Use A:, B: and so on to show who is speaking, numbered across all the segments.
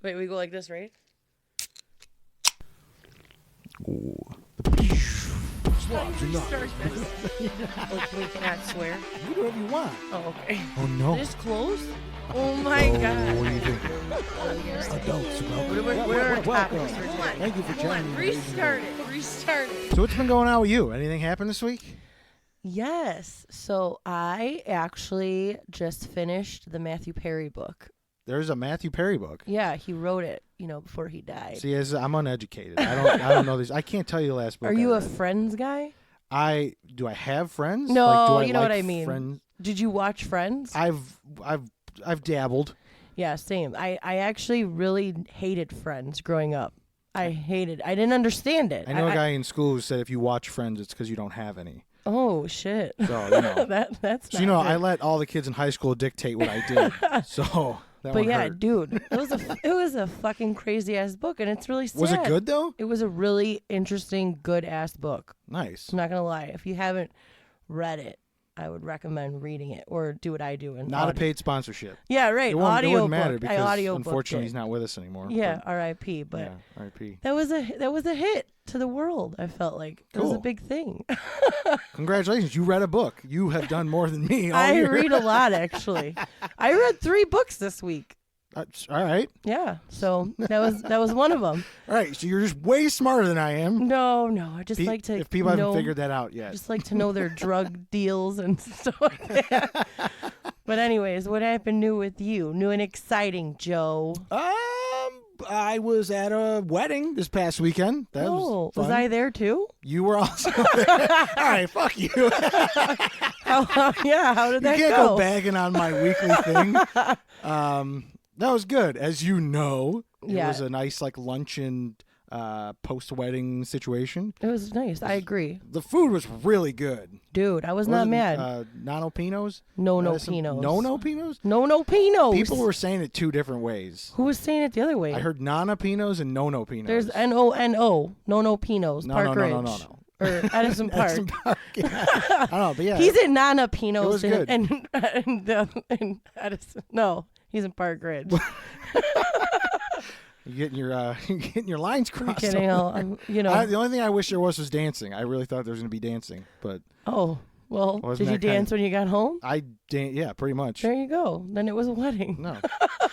A: Wait, we go like this, right?
B: Ooh.
A: Slobs, restart this. Oh, we cannot swear.
B: Do whatever you want.
A: Oh, okay.
B: Oh, no.
A: This close? Oh, my God.
B: What do you think? Adults.
A: What are our topics for today?
B: Thank you for joining me.
A: Restart it.
B: So what's been going on with you? Anything happen this week?
A: Yes. So I actually just finished the Matthew Perry book.
B: There's a Matthew Perry book.
A: Yeah, he wrote it, before he died.
B: See, I'm uneducated. I don't know this. I can't tell you the last book.
A: Are you a Friends guy?
B: Do I have friends?
A: No,
B: like, do I
A: you know
B: like
A: what I mean.
B: Friends?
A: Did you watch Friends?
B: I've dabbled.
A: Yeah, same. I actually really hated Friends growing up. I didn't understand it.
B: I know a guy in school who said if you watch Friends, it's because you don't have any.
A: Oh shit!
B: So
A: that's
B: so,
A: not good.
B: I let all the kids in high school dictate what I did. So that
A: But
B: one
A: yeah,
B: hurt.
A: dude, it was a fucking crazy ass book, and it's really sad.
B: Was it good though?
A: It was a really interesting, good ass book.
B: Nice.
A: I'm not gonna lie. If you haven't read it, I would recommend reading it or do what I do.
B: Not a paid sponsorship.
A: Yeah, right.
B: It wouldn't matter
A: book.
B: because unfortunately he's not with us anymore.
A: Yeah, R.I.P. But
B: yeah, R.I.P.
A: that was a hit to the world. I felt like it was a
B: Cool.
A: big thing.
B: Congratulations, you read a book. You have done more than me all
A: I
B: year.
A: read a lot actually. I read 3 books this week.
B: All right.
A: Yeah, so that was one of them.
B: All right, so you're just way smarter than I am.
A: No, I just like to.
B: If people haven't figured that out yet.
A: Just like to know their drug deals and stuff like that. But anyways, what happened new with you? New and exciting, Joe.
B: I was at a wedding this past weekend. That was fun.
A: Was I there too?
B: You were also there. All right, fuck you.
A: How did that
B: You can't
A: go?
B: go bagging on my weekly thing. That was good. As you know, it was a nice luncheon post-wedding situation.
A: It was nice. I agree.
B: The food was really good.
A: Dude, I was not mad.
B: Nano Pinos?
A: No Pinos.
B: No Pinos?
A: No Pinos.
B: People were saying it 2 different ways.
A: Who was saying it the other way?
B: I heard Nana Pinos and No Pinos.
A: There's N-O-N-O. No Pinos. Park Ridge.
B: No.
A: Or Edison Park.
B: Edison Park. Yeah. I don't know, but yeah.
A: He's at Nana Pinos.
B: It was good.
A: And Edison. No, he's in Park Ridge.
B: You're getting your lines crossed.
A: I'm kidding.
B: The only thing I wish there was dancing. I really thought there was going to be dancing, but
A: did you dance when you got home?
B: Yeah, pretty much.
A: There you go. Then it was a wedding.
B: No.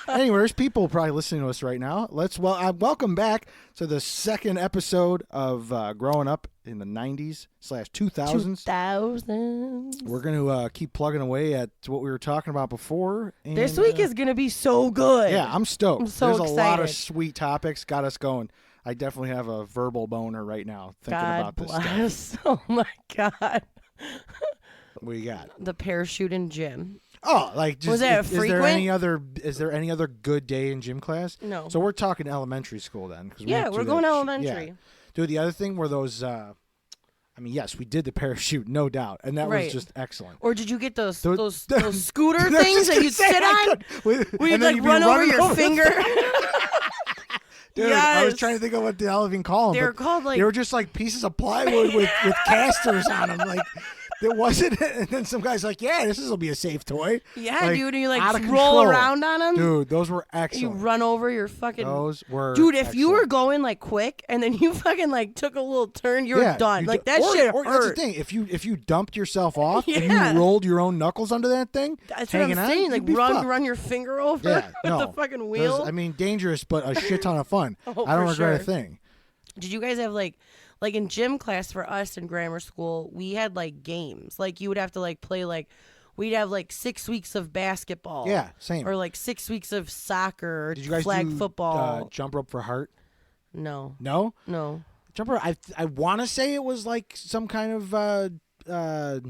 B: Anyway, there's people probably listening to us right now. Welcome back to the second episode of Growing Up in the 90s/2000s.
A: 2000s.
B: We're going to keep plugging away at what we were talking about before. And,
A: this week is going to be so good.
B: Yeah, I'm stoked.
A: I'm so
B: There's
A: excited.
B: a lot of sweet topics. Got us going. I definitely have a verbal boner right now thinking about this stuff.
A: Oh, my God.
B: What you got?
A: The parachute in gym.
B: Oh,
A: was that frequent?
B: Is there any other good day in gym class?
A: No.
B: So we're talking elementary school then.
A: We're going elementary.
B: Yeah. Dude, the other thing were those, yes, we did the parachute, no doubt. And that was just excellent.
A: Or did you get those scooter things that you sit on? Where you run over your finger?
B: Dude,
A: yes.
B: I was trying to think of what the hell even call them.
A: They were called
B: they were just pieces of plywood with casters on them. It wasn't, and then some guy's like, "Yeah, this will be a safe toy."
A: Yeah, dude, and you
B: out of
A: roll
B: control.
A: around on them.
B: Dude, those were excellent.
A: You run over your fucking.
B: Those were.
A: Dude, if
B: excellent.
A: you were going quick and then you fucking took a little turn, you're done. That shit hurt.
B: That's the thing. If you dumped yourself off and
A: Yeah.
B: you rolled your own knuckles under that thing,
A: that's what I'm saying. Run your finger over with the fucking wheel.
B: Dangerous, but a shit ton of fun.
A: Oh,
B: I don't
A: for
B: regret
A: sure.
B: a thing.
A: Did you guys have in gym class for us in grammar school, we had games. You would have to play we'd have 6 weeks of basketball.
B: Yeah, same.
A: Or 6 weeks of soccer or
B: Did you guys
A: flag
B: do,
A: football.
B: Jump rope for heart?
A: No.
B: No?
A: No.
B: Jump rope. I want to say it was some kind of I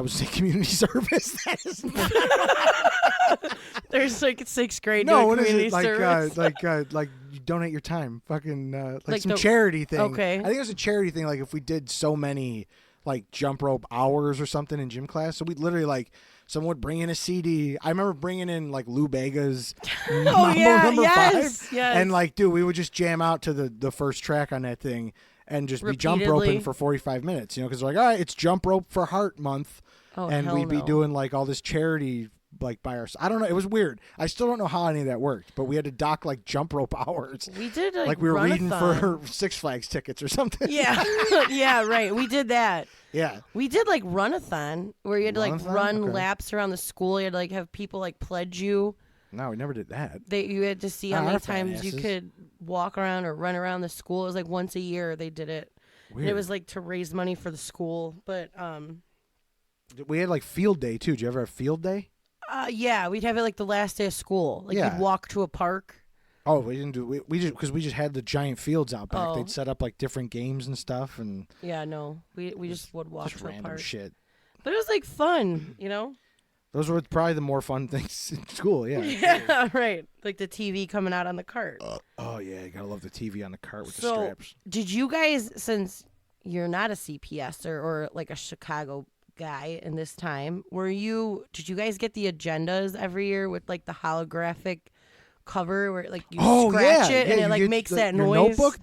B: would say community service. That is
A: There's 6th grade
B: no,
A: doing
B: what is
A: community
B: it?
A: service.
B: You donate your time. Fucking some
A: the
B: charity thing.
A: Okay.
B: I think it was a charity thing. If we did so many jump rope hours or something in gym class, so we'd literally someone would bring in a CD. I remember bringing in Lou Bega's Mambo number 5.
A: Yes.
B: And dude, we would just jam out to the first track on that thing and just be jump roping for 45 minutes, because all right, it's jump rope for heart month.
A: Oh,
B: and
A: hell
B: we'd be
A: no.
B: doing all this charity like by ourselves. I don't know. It was weird. I still don't know how any of that worked, but we had to dock like jump rope hours.
A: We did
B: like we were reading for Six Flags tickets or something.
A: Yeah, yeah, right. We did that.
B: Yeah,
A: we did like run-a-thon where you had to like run
B: okay.
A: laps around the school. You had to like have people like pledge you.
B: No, we never did that.
A: You had to see how many times you could walk around or run around the school. It was like once a year they did it. And it was like to raise money for the school, but
B: we had like field day too. Did you ever have field day?
A: Yeah, we'd have it like the last day of school. Like you'd walk to a park.
B: Oh, we didn't do. We just because we just had the giant fields out back.
A: Oh.
B: They'd set up like different games and stuff, and
A: yeah, no, we just would walk
B: just
A: to a
B: random
A: park.
B: shit.
A: But it was like fun, you know.
B: Those were probably the more fun things in school. Yeah.
A: Yeah, right. Like the TV coming out on the cart.
B: Oh yeah, you gotta love the TV on the cart with the
A: So,
B: straps.
A: did you guys, since you're not a CPSer or like a Chicago guy in this time, did you guys get the agendas every year with like the holographic cover where like you scratch it and it like makes that
B: your
A: noise?
B: Notebook.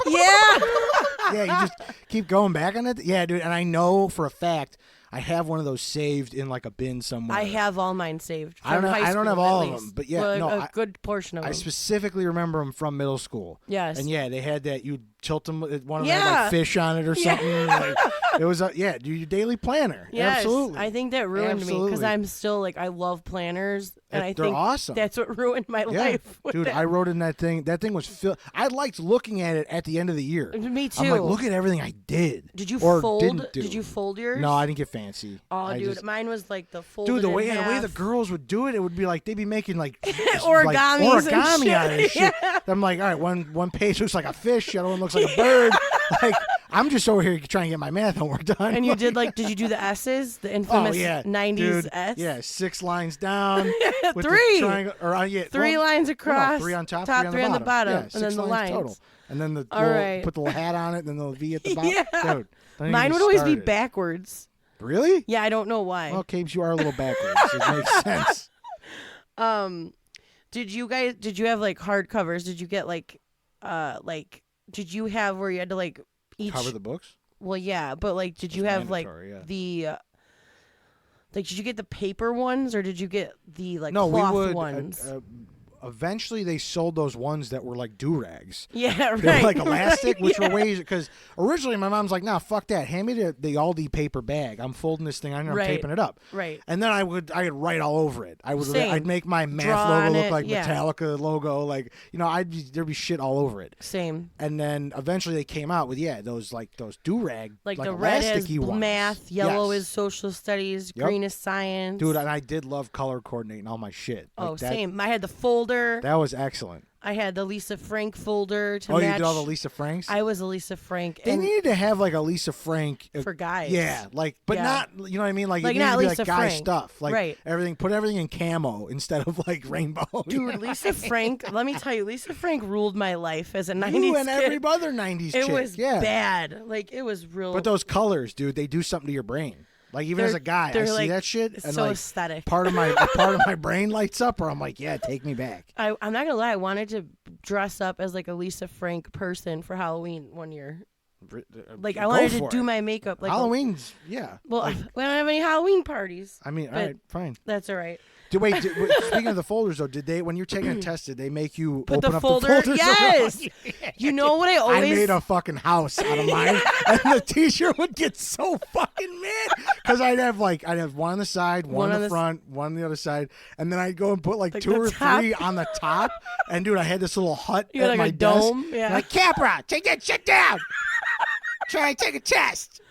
A: Yeah.
B: Yeah, you just keep going back on it. Yeah, dude, and I know for a fact I have one of those saved in like a bin somewhere.
A: I have all mine saved.
B: I don't have all of them, but yeah,
A: well,
B: no,
A: a good portion of them.
B: I specifically remember them from middle school.
A: Yes.
B: And yeah, they had that. You tilt them. One of them had
A: Yeah.
B: like fish on it or something. Like, it was do your daily planner.
A: Yes,
B: Absolutely.
A: I think that ruined me because I'm still like I love planners and I
B: they're
A: think
B: awesome.
A: that's what ruined my life.
B: Dude, I wrote in that thing. That thing was filled. I liked looking at it at the end of the year.
A: Me too.
B: I'm like, look at everything I did.
A: Did you
B: or
A: fold?
B: Didn't do.
A: Did you fold yours?
B: No, I didn't get fancy.
A: Oh, dude, mine was like the folded.
B: Dude, the way
A: in
B: the girls would do it, it would be like they'd be making like
A: Origamis and
B: origami
A: shit.
B: out of it. Shit.
A: Yeah.
B: I'm like, all right, one page looks like a fish, the other one looks like a bird. Like, I'm just over here trying to get my math homework done.
A: And you did did you do the S's, the infamous 90s
B: dude,
A: S?
B: Yeah, 6 lines down. With
A: 3.
B: The triangle, or,
A: 3 lines across.
B: 3 on top,
A: 3 on the bottom,
B: Yeah,
A: and
B: 6
A: then the lines.
B: total. And then
A: right.
B: put the little hat on it, and then the V at the bottom.
A: Yeah.
B: Dude,
A: mine would always be backwards.
B: Really?
A: Yeah, I don't know why.
B: Well, Capes, you are a little backwards. It makes sense.
A: Did you have like hardcovers? Did you get did you have where you had to like each
B: cover the books?
A: Well, yeah, but like did you have like the did you get the paper ones or did you get the like cloth ones?
B: Eventually, they sold those ones that were like do-rags.
A: Yeah, right.
B: They were like elastic, which
A: yeah.
B: were ways... Because originally, my mom's like, nah, fuck that. Hand me the Aldi paper bag. I'm folding this thing on and I'm taping it up.
A: Right.
B: And then I'd write all over it. I'd make my math
A: Draw
B: logo look
A: it,
B: like
A: yeah.
B: Metallica logo. Like, there'd be shit all over it.
A: Same.
B: And then eventually they came out with, those do-rag,
A: like the red is
B: ones.
A: Math, yellow
B: Yes.
A: is social studies, green is science.
B: Dude, and I did love color coordinating all my shit.
A: Same. I had the folder.
B: That was excellent.
A: I had the Lisa Frank folder to
B: match.
A: match.
B: You did all the Lisa Franks?
A: I was a Lisa Frank.
B: They needed to have like a Lisa Frank
A: for guys.
B: Yeah, but not, you know what I mean? Like it
A: not
B: needed to be
A: Lisa
B: like guy
A: Frank.
B: stuff. Like
A: right.
B: Put everything in camo instead of like rainbow.
A: Dude, Lisa Frank, let me tell you, Lisa Frank ruled my life as a 90s
B: you and
A: kid.
B: every other 90s
A: It
B: chick.
A: was bad. Like it was real.
B: But those colors, dude, they do something to your brain. Like even as a guy, I see that shit and
A: so
B: like
A: aesthetic.
B: part of my brain lights up, or I'm like, yeah, take me back.
A: I'm not gonna lie, I wanted to dress up as like a Lisa Frank person for Halloween one year. Like I wanted to do my makeup. Like
B: Halloween's, yeah.
A: Well, we don't have any Halloween parties.
B: I mean, all right, fine.
A: That's all right.
B: Speaking of the folders, though, when you're taking a test, did they make you
A: put
B: open
A: the
B: up
A: folder?
B: the folders?
A: Yes. You know what I always...
B: I made a fucking house out of mine, and the teacher would get so fucking mad because I'd have one on the side, one on the front, one on the other side, and then I'd go and put like 2 or 3 on the top. And dude, I had this little hut at
A: like
B: my
A: a
B: desk.
A: dome. Yeah.
B: Like, Capra, take that shit down. Try and take a test.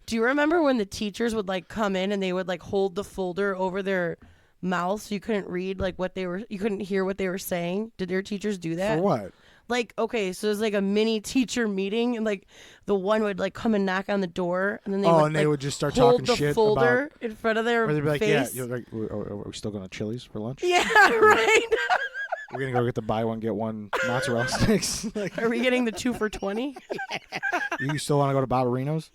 A: Do you remember when the teachers would like come in and they would like hold the folder over their mouth so you couldn't read like you couldn't hear what they were saying? Did their teachers do that?
B: For what?
A: Like, okay, so it was like a mini teacher meeting, and like the one would like come and knock on the door, and then they would
B: just start
A: hold
B: talking shit
A: the folder in front of their
B: or they'd be like,
A: face.
B: yeah, are we still going to Chili's for lunch?
A: Yeah, right.
B: We're gonna go get the buy one get one mozzarella sticks. Like,
A: are we getting the 2 for $20?
B: You still want to go to Barbarino's?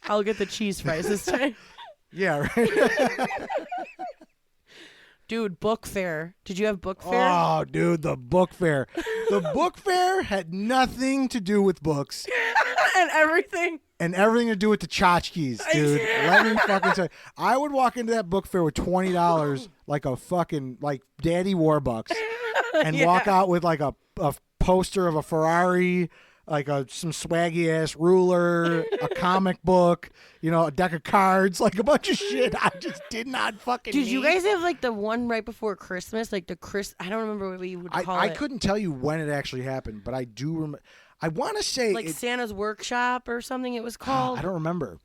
A: I'll get the cheese fries this time.
B: Yeah, right.
A: Dude, book fair. Did you have book fair?
B: Oh, dude, the book fair. The book fair had nothing to do with books.
A: And everything.
B: and everything to do with the tchotchkes, dude. Let me fucking tell you. I would walk into that book fair with $20 like a fucking like Daddy Warbucks and walk out with like a poster of a Ferrari, like some swaggy ass ruler, a comic book, a deck of cards, like a bunch of shit. I just did not fucking
A: Did
B: need.
A: you guys have like the one right before Christmas, like the I don't remember what we would call it.
B: I couldn't tell you when it actually happened, but I do remember. I want to say
A: like Santa's Workshop or something it was called.
B: I don't remember.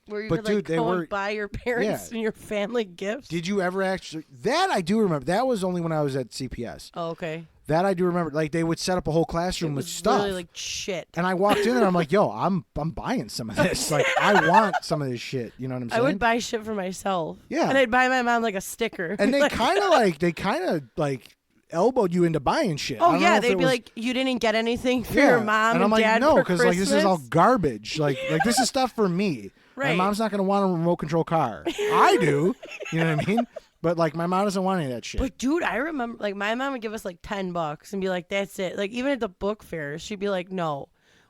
A: Where you could like go and buy your parents and your family gifts.
B: Did you ever actually? That I do remember. That was only when I was at CPS.
A: Oh, okay.
B: That I do remember. Like they would set up a whole classroom with stuff.
A: Really like shit.
B: And I walked in there. I'm like, yo, I'm buying some of this. Like I want some of this shit. You know what I'm saying?
A: I would buy shit for myself.
B: Yeah.
A: And I'd buy my mom like a sticker.
B: And they kind of elbowed you into buying shit.
A: Oh yeah, they'd be like, you didn't get anything for your mom and
B: I'm like,
A: dad
B: no,
A: because
B: like this is all garbage. Like this is stuff for me.
A: Right.
B: My mom's not gonna want a remote control car. I do. You know what I mean? But like my mom doesn't want any of that shit.
A: But dude, I remember like my mom would give us like $10 and be like, that's it. Like even at the book fair, she'd be like, no,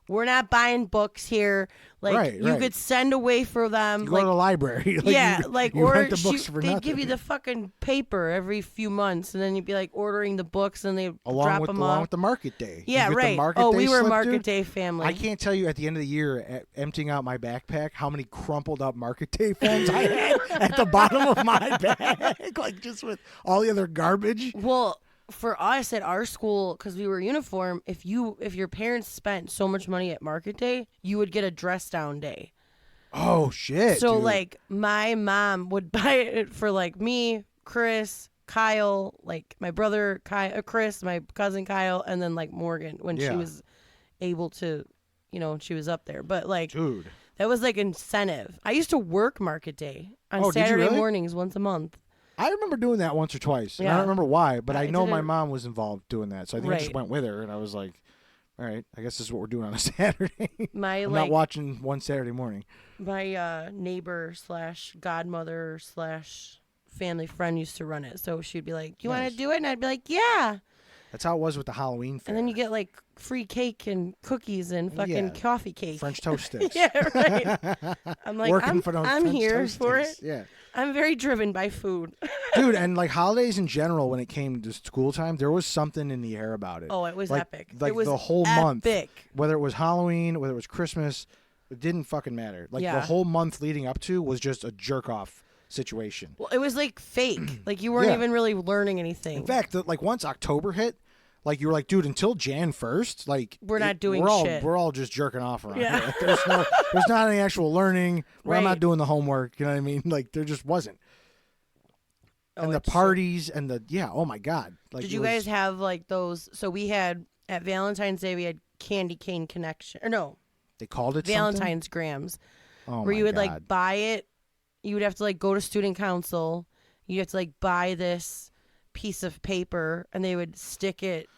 A: we're not buying books here. Like you could send away for them.
B: You go to the library.
A: Like
B: you
A: or
B: rent the books for
A: they'd
B: nothing.
A: give you the fucking paper every few months, and then you'd be like ordering the books, and they drop them
B: along
A: off.
B: with the market day.
A: Yeah, right. We were market day family.
B: I can't tell you at the end of the year, emptying out my backpack, how many crumpled up market day phones I had at the bottom of my bag, like just with all the other garbage.
A: Well, for us at our school, because we were uniform, if your parents spent so much money at market day, you would get a dress down day.
B: Oh shit!
A: So
B: dude.
A: like my mom would buy it for like me, Chris, Kyle, like my brother Chris, my cousin Kyle, and then like Morgan when she was able to, she was up there. But like,
B: dude,
A: that was like incentive. I used to work market day on Saturday mornings once a month.
B: I remember doing that once or twice. And I don't remember why, but I know my mom was involved doing that. So I think I just went with her, and I was like, all right, I guess this is what we're doing on a Saturday. I'm not watching one Saturday morning.
A: My neighbor / godmother / family friend used to run it. So she'd be like, you want to do it? And I'd be like, yeah.
B: That's how it was with the Halloween fair.
A: And then you get like free cake and cookies and fucking coffee cake.
B: French toast sticks.
A: Yeah, right. I'm like, I'm here for it.
B: Yeah.
A: I'm very driven by food.
B: Dude, and like holidays in general, when it came to school time, there was something in the air about it.
A: Oh, it was epic.
B: Like
A: it was
B: the whole
A: month.
B: Whether it was Halloween, whether it was Christmas, it didn't fucking matter. Like the whole month leading up to was just a jerk off situation.
A: Well, it was like fake. Like you weren't even really learning anything.
B: In fact, like once October hit, like you were like, dude, until Jan 1st, like
A: we're not doing shit.
B: We're all just jerking off around here. Like, there's not any actual learning. I'm not doing the homework. You know what I mean? Like there just wasn't. And the parties and oh my God. Like,
A: did you guys have like those? So we had at Valentine's Day, we had candy cane connection. Or no.
B: They called it
A: Valentine's grams.
B: Oh
A: where you would
B: God.
A: like buy it. You would have to like go to student council. You have to like buy this piece of paper and they would stick it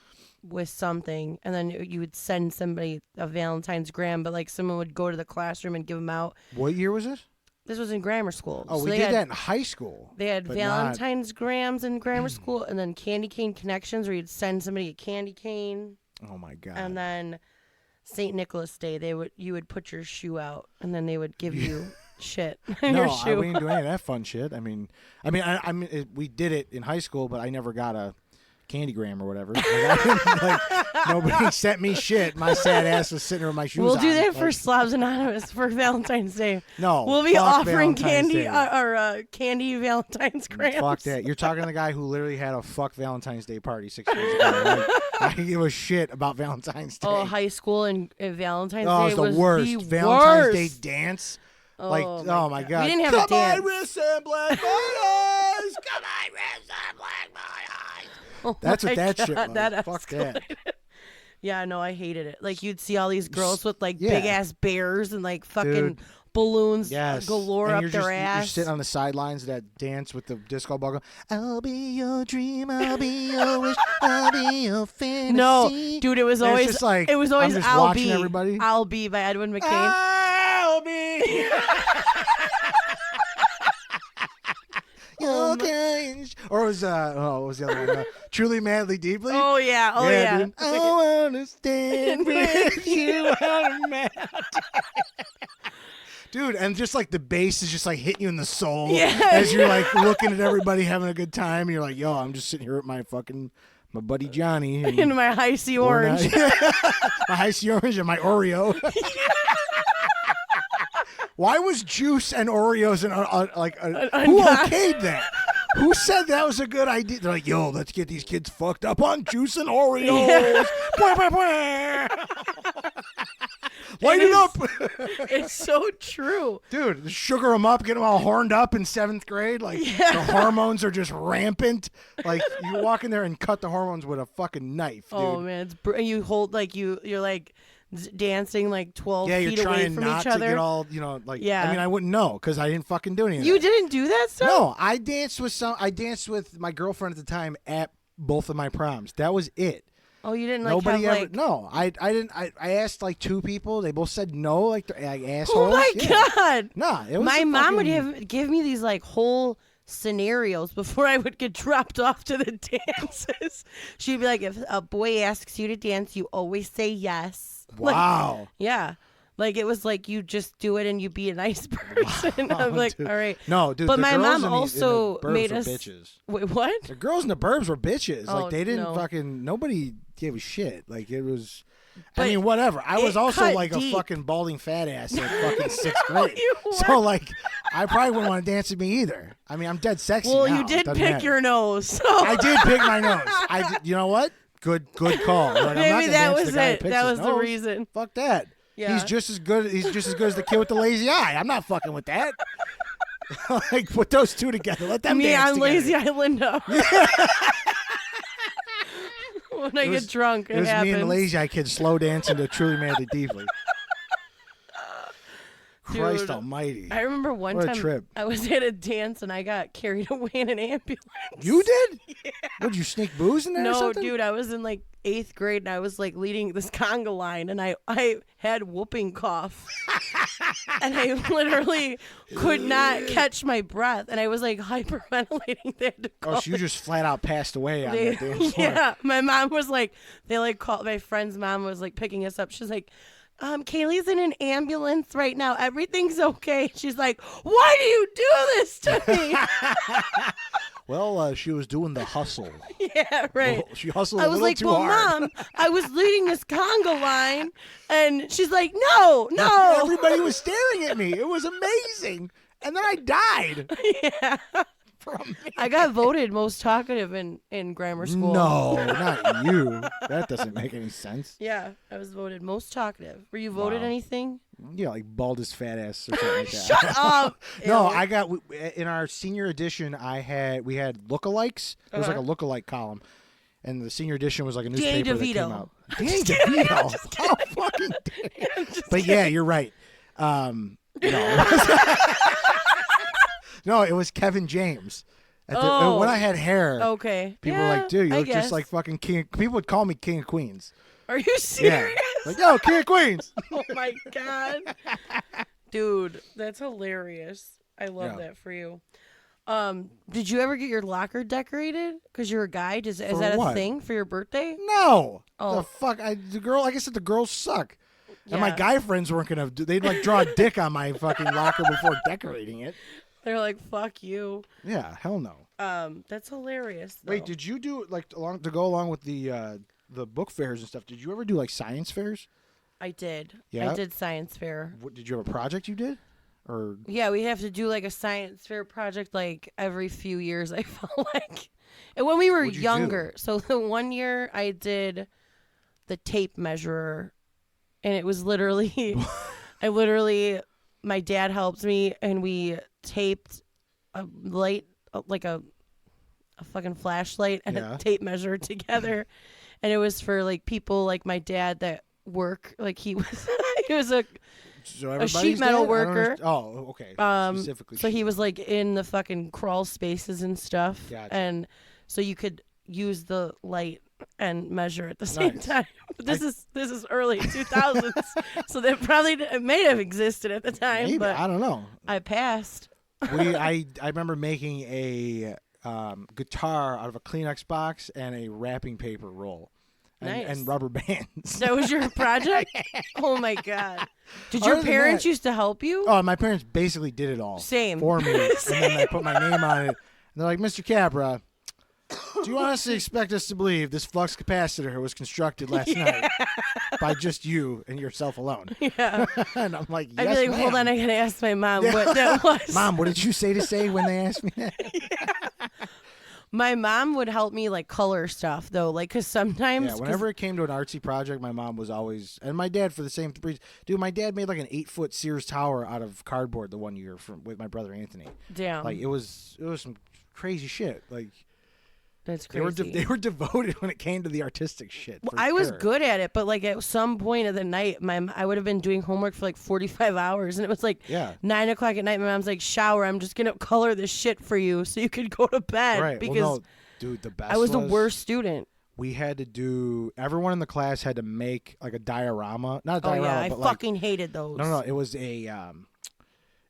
A: with something. And then you would send somebody a Valentine's gram. But like someone would go to the classroom and give them out.
B: What year was this?
A: This was in grammar school.
B: Oh, so we did that in high school.
A: They had Valentine's grams in grammar school, and then candy cane connections, where you'd send somebody a candy cane.
B: Oh my God!
A: And then St. Nicholas Day, you would put your shoe out, and then they would give you shit in your shoe.
B: We didn't do any of that fun shit. I mean, we did it in high school, but I never got a candygram or whatever. Nobody sent me shit. My sad ass was sitting there with my shoes on.
A: We'll do that for Slobs Anonymous for Valentine's Day.
B: No,
A: we'll be offering candy or candy Valentine's grams.
B: Fuck that. You're talking to the guy who literally had a fuck Valentine's Day party 6 years ago. I can give a shit about Valentine's Day.
A: Oh, high school and Valentine's Day
B: was
A: was
B: the worst.
A: The
B: Valentine's
A: worst.
B: Day dance.
A: Oh
B: my God.
A: We didn't have a dance.
B: Come on, wrist and black eyes. Come on, wrist and black eyes.
A: Oh
B: That's what that
A: God,
B: shit was.
A: That
B: Fuck that.
A: Yeah, no, I hated it. Like you'd see all these girls with like big ass bears and like fucking balloons galore
B: and
A: up their ass.
B: You're sitting on the sidelines of that dance with the disco ball going, I'll be your dream, I'll be your wish, I'll be your fantasy.
A: No, dude, it was always
B: just like,
A: it was always
B: I'm just
A: I'll
B: watching
A: Be.
B: Everybody.
A: I'll Be by Edwin McCain.
B: I'll be. Or was what was the other one? Truly, Madly, Deeply.
A: Oh yeah.
B: Dude. I wanna stand with you on a mountain. Dude, and just like the bass is just like hitting you in the soul
A: Yeah.
B: as you're like looking at everybody having a good time. And you're like, yo, I'm just sitting here with my buddy Johnny. And
A: In my high C orange.
B: My high C orange and my Oreo. Why was juice and Oreos who okayed that? Who said that was a good idea? They're like, yo, let's get these kids fucked up on juice and Oreos. Yeah. Light it up.
A: It's so true.
B: Dude, sugar them up, get them all horned up in 7th grade. Like, the hormones are just rampant. Like, you walk in there and cut the hormones with a fucking knife, dude.
A: Oh, man. You hold, like, you're like dancing like 12 feet away from each other.
B: Yeah, you're trying not to get all, like, I mean, I wouldn't know because I didn't fucking do anything.
A: You didn't do that stuff?
B: No, I danced with my girlfriend at the time at both of my proms. That was it.
A: Oh, you didn't
B: Nobody
A: have
B: ever.
A: like...
B: No, I didn't. I asked like 2 people. They both said no. Like assholes.
A: Oh my God!
B: Nah, it was
A: my mom would give me these like whole scenarios before I would get dropped off to the dances. She'd be like, "If a boy asks you to dance, you always say yes."
B: Wow.
A: Like, yeah. Like, it was like you just do it and you be a nice person.
B: Wow,
A: I'm like,
B: dude.
A: all right.
B: No, dude.
A: But
B: the
A: my
B: girls
A: mom
B: in
A: also
B: the burbs
A: made
B: were
A: us.
B: bitches.
A: Wait, what?
B: The girls in the burbs were bitches.
A: Oh,
B: like, they didn't
A: no.
B: fucking. Nobody gave a shit. Like, it was.
A: But
B: I mean, whatever. I was also
A: cut
B: like
A: deep.
B: a fucking balding fat ass in fucking 6th grade.
A: You
B: So,
A: were.
B: like, I probably wouldn't want to dance with me either. I mean, I'm dead sexy
A: Well,
B: now.
A: you
B: It
A: did
B: doesn't
A: pick
B: matter.
A: your nose. So.
B: I did pick my nose. You know what? Good call. Like, I'm not
A: Maybe
B: gonna
A: that
B: dance with
A: was
B: the guy who
A: it.
B: picks
A: That
B: his
A: was the
B: nose.
A: reason.
B: Fuck that.
A: Yeah.
B: He's just as good as the kid with the lazy eye. I'm not fucking with that. Like, put those two together. Let them
A: Me
B: dance
A: on
B: together.
A: Lazy Islander. When I get drunk, it
B: was
A: happens.
B: me and the lazy eye kid slow dancing to Truly Madly Deeply. Christ
A: Dude,
B: almighty.
A: I remember one
B: What a
A: time
B: trip.
A: I was at a dance and I got carried away in an ambulance.
B: You did?
A: Yeah.
B: Would you sneak booze in there or
A: No,
B: something?
A: dude, I was in like 8th grade and I was like leading this conga line and I had whooping cough. And I literally could not catch my breath and I was like hyperventilating. They had to call
B: Oh, so you just flat out passed away on that dance floor.
A: Yeah, my mom was like, they like called, my friend's mom was like picking us up. She's like, Kaylee's in an ambulance right now. Everything's okay. She's like, why do you do this to me?
B: Well, she was doing the hustle.
A: Yeah, right.
B: Well, she hustled
A: I
B: a
A: was
B: little
A: like,
B: too
A: well,
B: hard.
A: Mom, I was leading this conga line. And she's like, no.
B: Everybody was staring at me. It was amazing. And then I died.
A: Yeah.
B: From me.
A: I got voted most talkative in grammar school.
B: No, not you. That doesn't make any sense.
A: Yeah, I was voted most talkative. Were you voted
B: Wow.
A: anything?
B: Yeah, like baldest fat ass or something like that.
A: Shut up.
B: No,
A: Ew.
B: I got in our senior edition. We had lookalikes. It was like a lookalike column, and the senior edition was like a newspaper that came
A: DeVito.
B: out. Danny DeVito. How fucking dare. But yeah, you're right. No, no, it was Kevin James. When I had hair,
A: Okay.
B: people were like, "Dude, you
A: I
B: look just
A: guess.
B: like fucking king." People would call me King of Queens.
A: Are you serious?
B: Like, yo, King of Queens.
A: Oh my God. Dude, that's hilarious. I love
B: Yeah.
A: that for you. Did you ever get your locker decorated? Because you're a guy. Is that a
B: what?
A: thing for your birthday?
B: No.
A: Oh.
B: The fuck? Like I said, the girls suck. And my
A: Yeah.
B: guy friends weren't gonna. They'd like draw a dick on my fucking locker before decorating it.
A: They're like, fuck you.
B: Yeah, hell no.
A: That's hilarious. Though.
B: Wait, did you do like to go along with the book fairs and stuff? Did you ever do like science fairs?
A: I did.
B: Yeah?
A: I did science fair.
B: Did you have a project you did, or
A: Yeah, we have to do like a science fair project like every few years. I felt like, and when we were
B: What'd you
A: younger. So the one year I did the tape measurer, and it was literally, my dad helped me, and we taped a light, like a fucking flashlight and
B: Yeah.
A: a tape measure together, and it was for like people like my dad that work, like he was he was a
B: so
A: sheet
B: everybody's
A: metal
B: did? I don't
A: worker.
B: Oh, okay. Specifically,
A: So he
B: sheet
A: was like in the fucking crawl spaces and stuff.
B: Gotcha.
A: And so you could use the light and measure at the same
B: Nice.
A: time. But this is early 2000s, so that probably it may have existed at the time.
B: Maybe,
A: but
B: I don't know.
A: I passed.
B: I remember making a guitar out of a Kleenex box and a wrapping paper roll. and rubber bands.
A: That was your project? Oh my God. Did your parents used to help you?
B: Oh, my parents basically did it all.
A: Same.
B: For me. And then I put my name on it. And they're like, Mr. Capra, do you honestly expect us to believe this flux capacitor was constructed last night by just you and yourself alone?
A: Yeah.
B: And I'm like, yes,
A: I'd be like, hold on, I gotta ask my mom what that was.
B: Mom, what did you say when they asked me that?
A: Yeah. My mom would help me like color stuff though, like because sometimes.
B: Yeah, whenever it came to an artsy project, my mom was always, and my dad for the same reason. Dude, my dad made like an 8-foot Sears tower out of cardboard the one year with my brother Anthony.
A: Damn.
B: Like it was some crazy shit. Like.
A: That's crazy.
B: They were devoted when it came to the artistic shit.
A: Well, I was good at it, but like at some point of the night, I would have been doing homework for like 45 hours, and it was like 9 o'clock at night. My mom's like, "Shower. I'm just gonna color this shit for you so you could go to bed."
B: Right.
A: Because
B: well, no, dude, the best.
A: I was the worst student.
B: We had to do. Everyone in the class had to make like a diorama. Not a diorama.
A: Oh yeah,
B: but
A: I fucking hated those.
B: No. It was a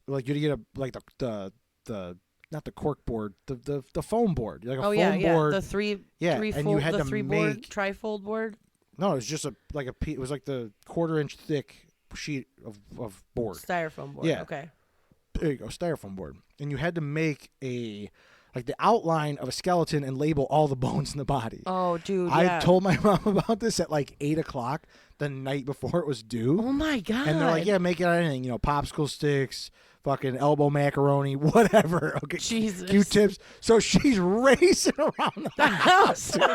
B: like you get a like the not the cork board, the foam board. Like a foam board.
A: The three
B: and you had to
A: board, trifold board.
B: No, it was just it was like the 1/4-inch thick sheet of board.
A: Styrofoam board.
B: Yeah.
A: Okay.
B: There you go, styrofoam board. And you had to make the outline of a skeleton and label all the bones in the body.
A: Oh, dude,
B: I told my mom about this at like 8 o'clock the night before it was due.
A: Oh my God.
B: And they're like, yeah, make it out of anything, popsicle sticks, fucking elbow macaroni, whatever. Okay,
A: Jesus.
B: Q-tips. So she's racing around the house, dude.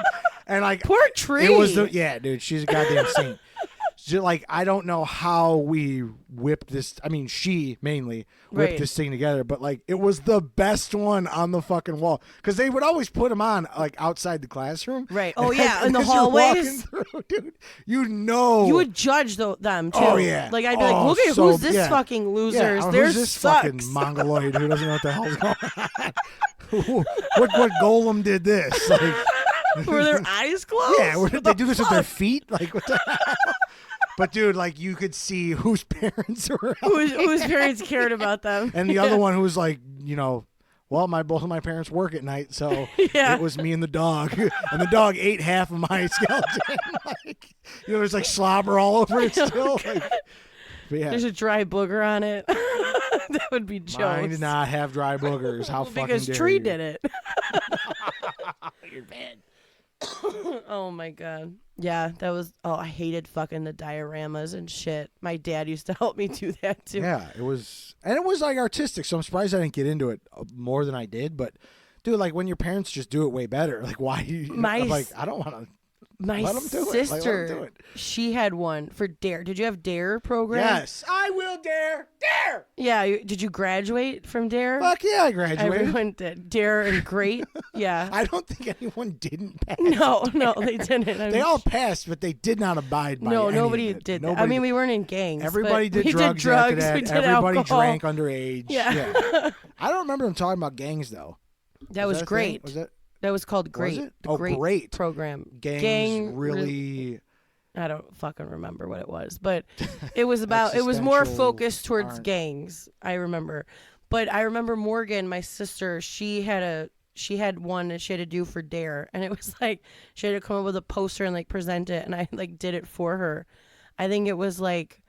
B: And like,
A: poor tree.
B: It was dude. She's a goddamn saint. Like, I don't know how we whipped this. I mean, she mainly whipped this thing together, but like, it was the best one on the fucking wall because they would always put them on like outside the classroom.
A: Right. Oh yeah, in the hallways.
B: Through, dude,
A: you would judge them too.
B: Oh yeah.
A: Like I'd be like, look at who's this fucking losers.
B: Yeah,
A: They're
B: who's this
A: sucks.
B: fucking mongoloid who doesn't know what the hell's going on? what golem did this? Like,
A: were their eyes closed?
B: Yeah. Did they do this with their feet? Like what the hell? But dude, like you could see whose parents were
A: whose parents cared about them,
B: and the other one who was like, well, both of my parents work at night, so it was me and the dog, and the dog ate half of my skeleton. Like, there's like slobber all over it still. Like, but yeah,
A: there's a dry booger on it. That would be jokes.
B: Mine did not have dry boogers. How fucking
A: because
B: dare
A: Tree
B: you?
A: did it.
B: You're bad.
A: Oh my God. Yeah, that was. Oh, I hated fucking the dioramas and shit. My dad used to help me do that too.
B: Yeah, it was like artistic. So I'm surprised I didn't get into it more than I did. But dude, like when your parents just do it way better, like why? I'm like, I don't want to.
A: My
B: let them do
A: sister,
B: it. Like, let them do it.
A: She had one for Dare. Did you have Dare program?
B: Yes, I will dare. Dare.
A: Yeah. Did you graduate from Dare?
B: Fuck yeah, I graduated.
A: Everyone did. Dare and Great. Yeah.
B: I don't think anyone didn't pass.
A: No, they didn't.
B: They all passed, but they did not abide by
A: No,
B: any
A: nobody
B: of it.
A: did.
B: Nobody
A: I mean, we weren't in gangs.
B: Everybody did
A: we
B: drugs.
A: Did drugs.
B: After that.
A: We did
B: Everybody
A: alcohol.
B: drank underage.
A: Yeah.
B: I don't remember them talking about gangs though.
A: That was Great.
B: Was that?
A: That was called Great.
B: Was it? Great
A: program.
B: Gangs really.
A: I don't fucking remember what it was, but it was about. It was more focused towards gangs. I remember, but I remember Morgan, my sister. She had one that she had to do for Dare, and it was like she had to come up with a poster and like present it, and I like did it for her. I think it was like.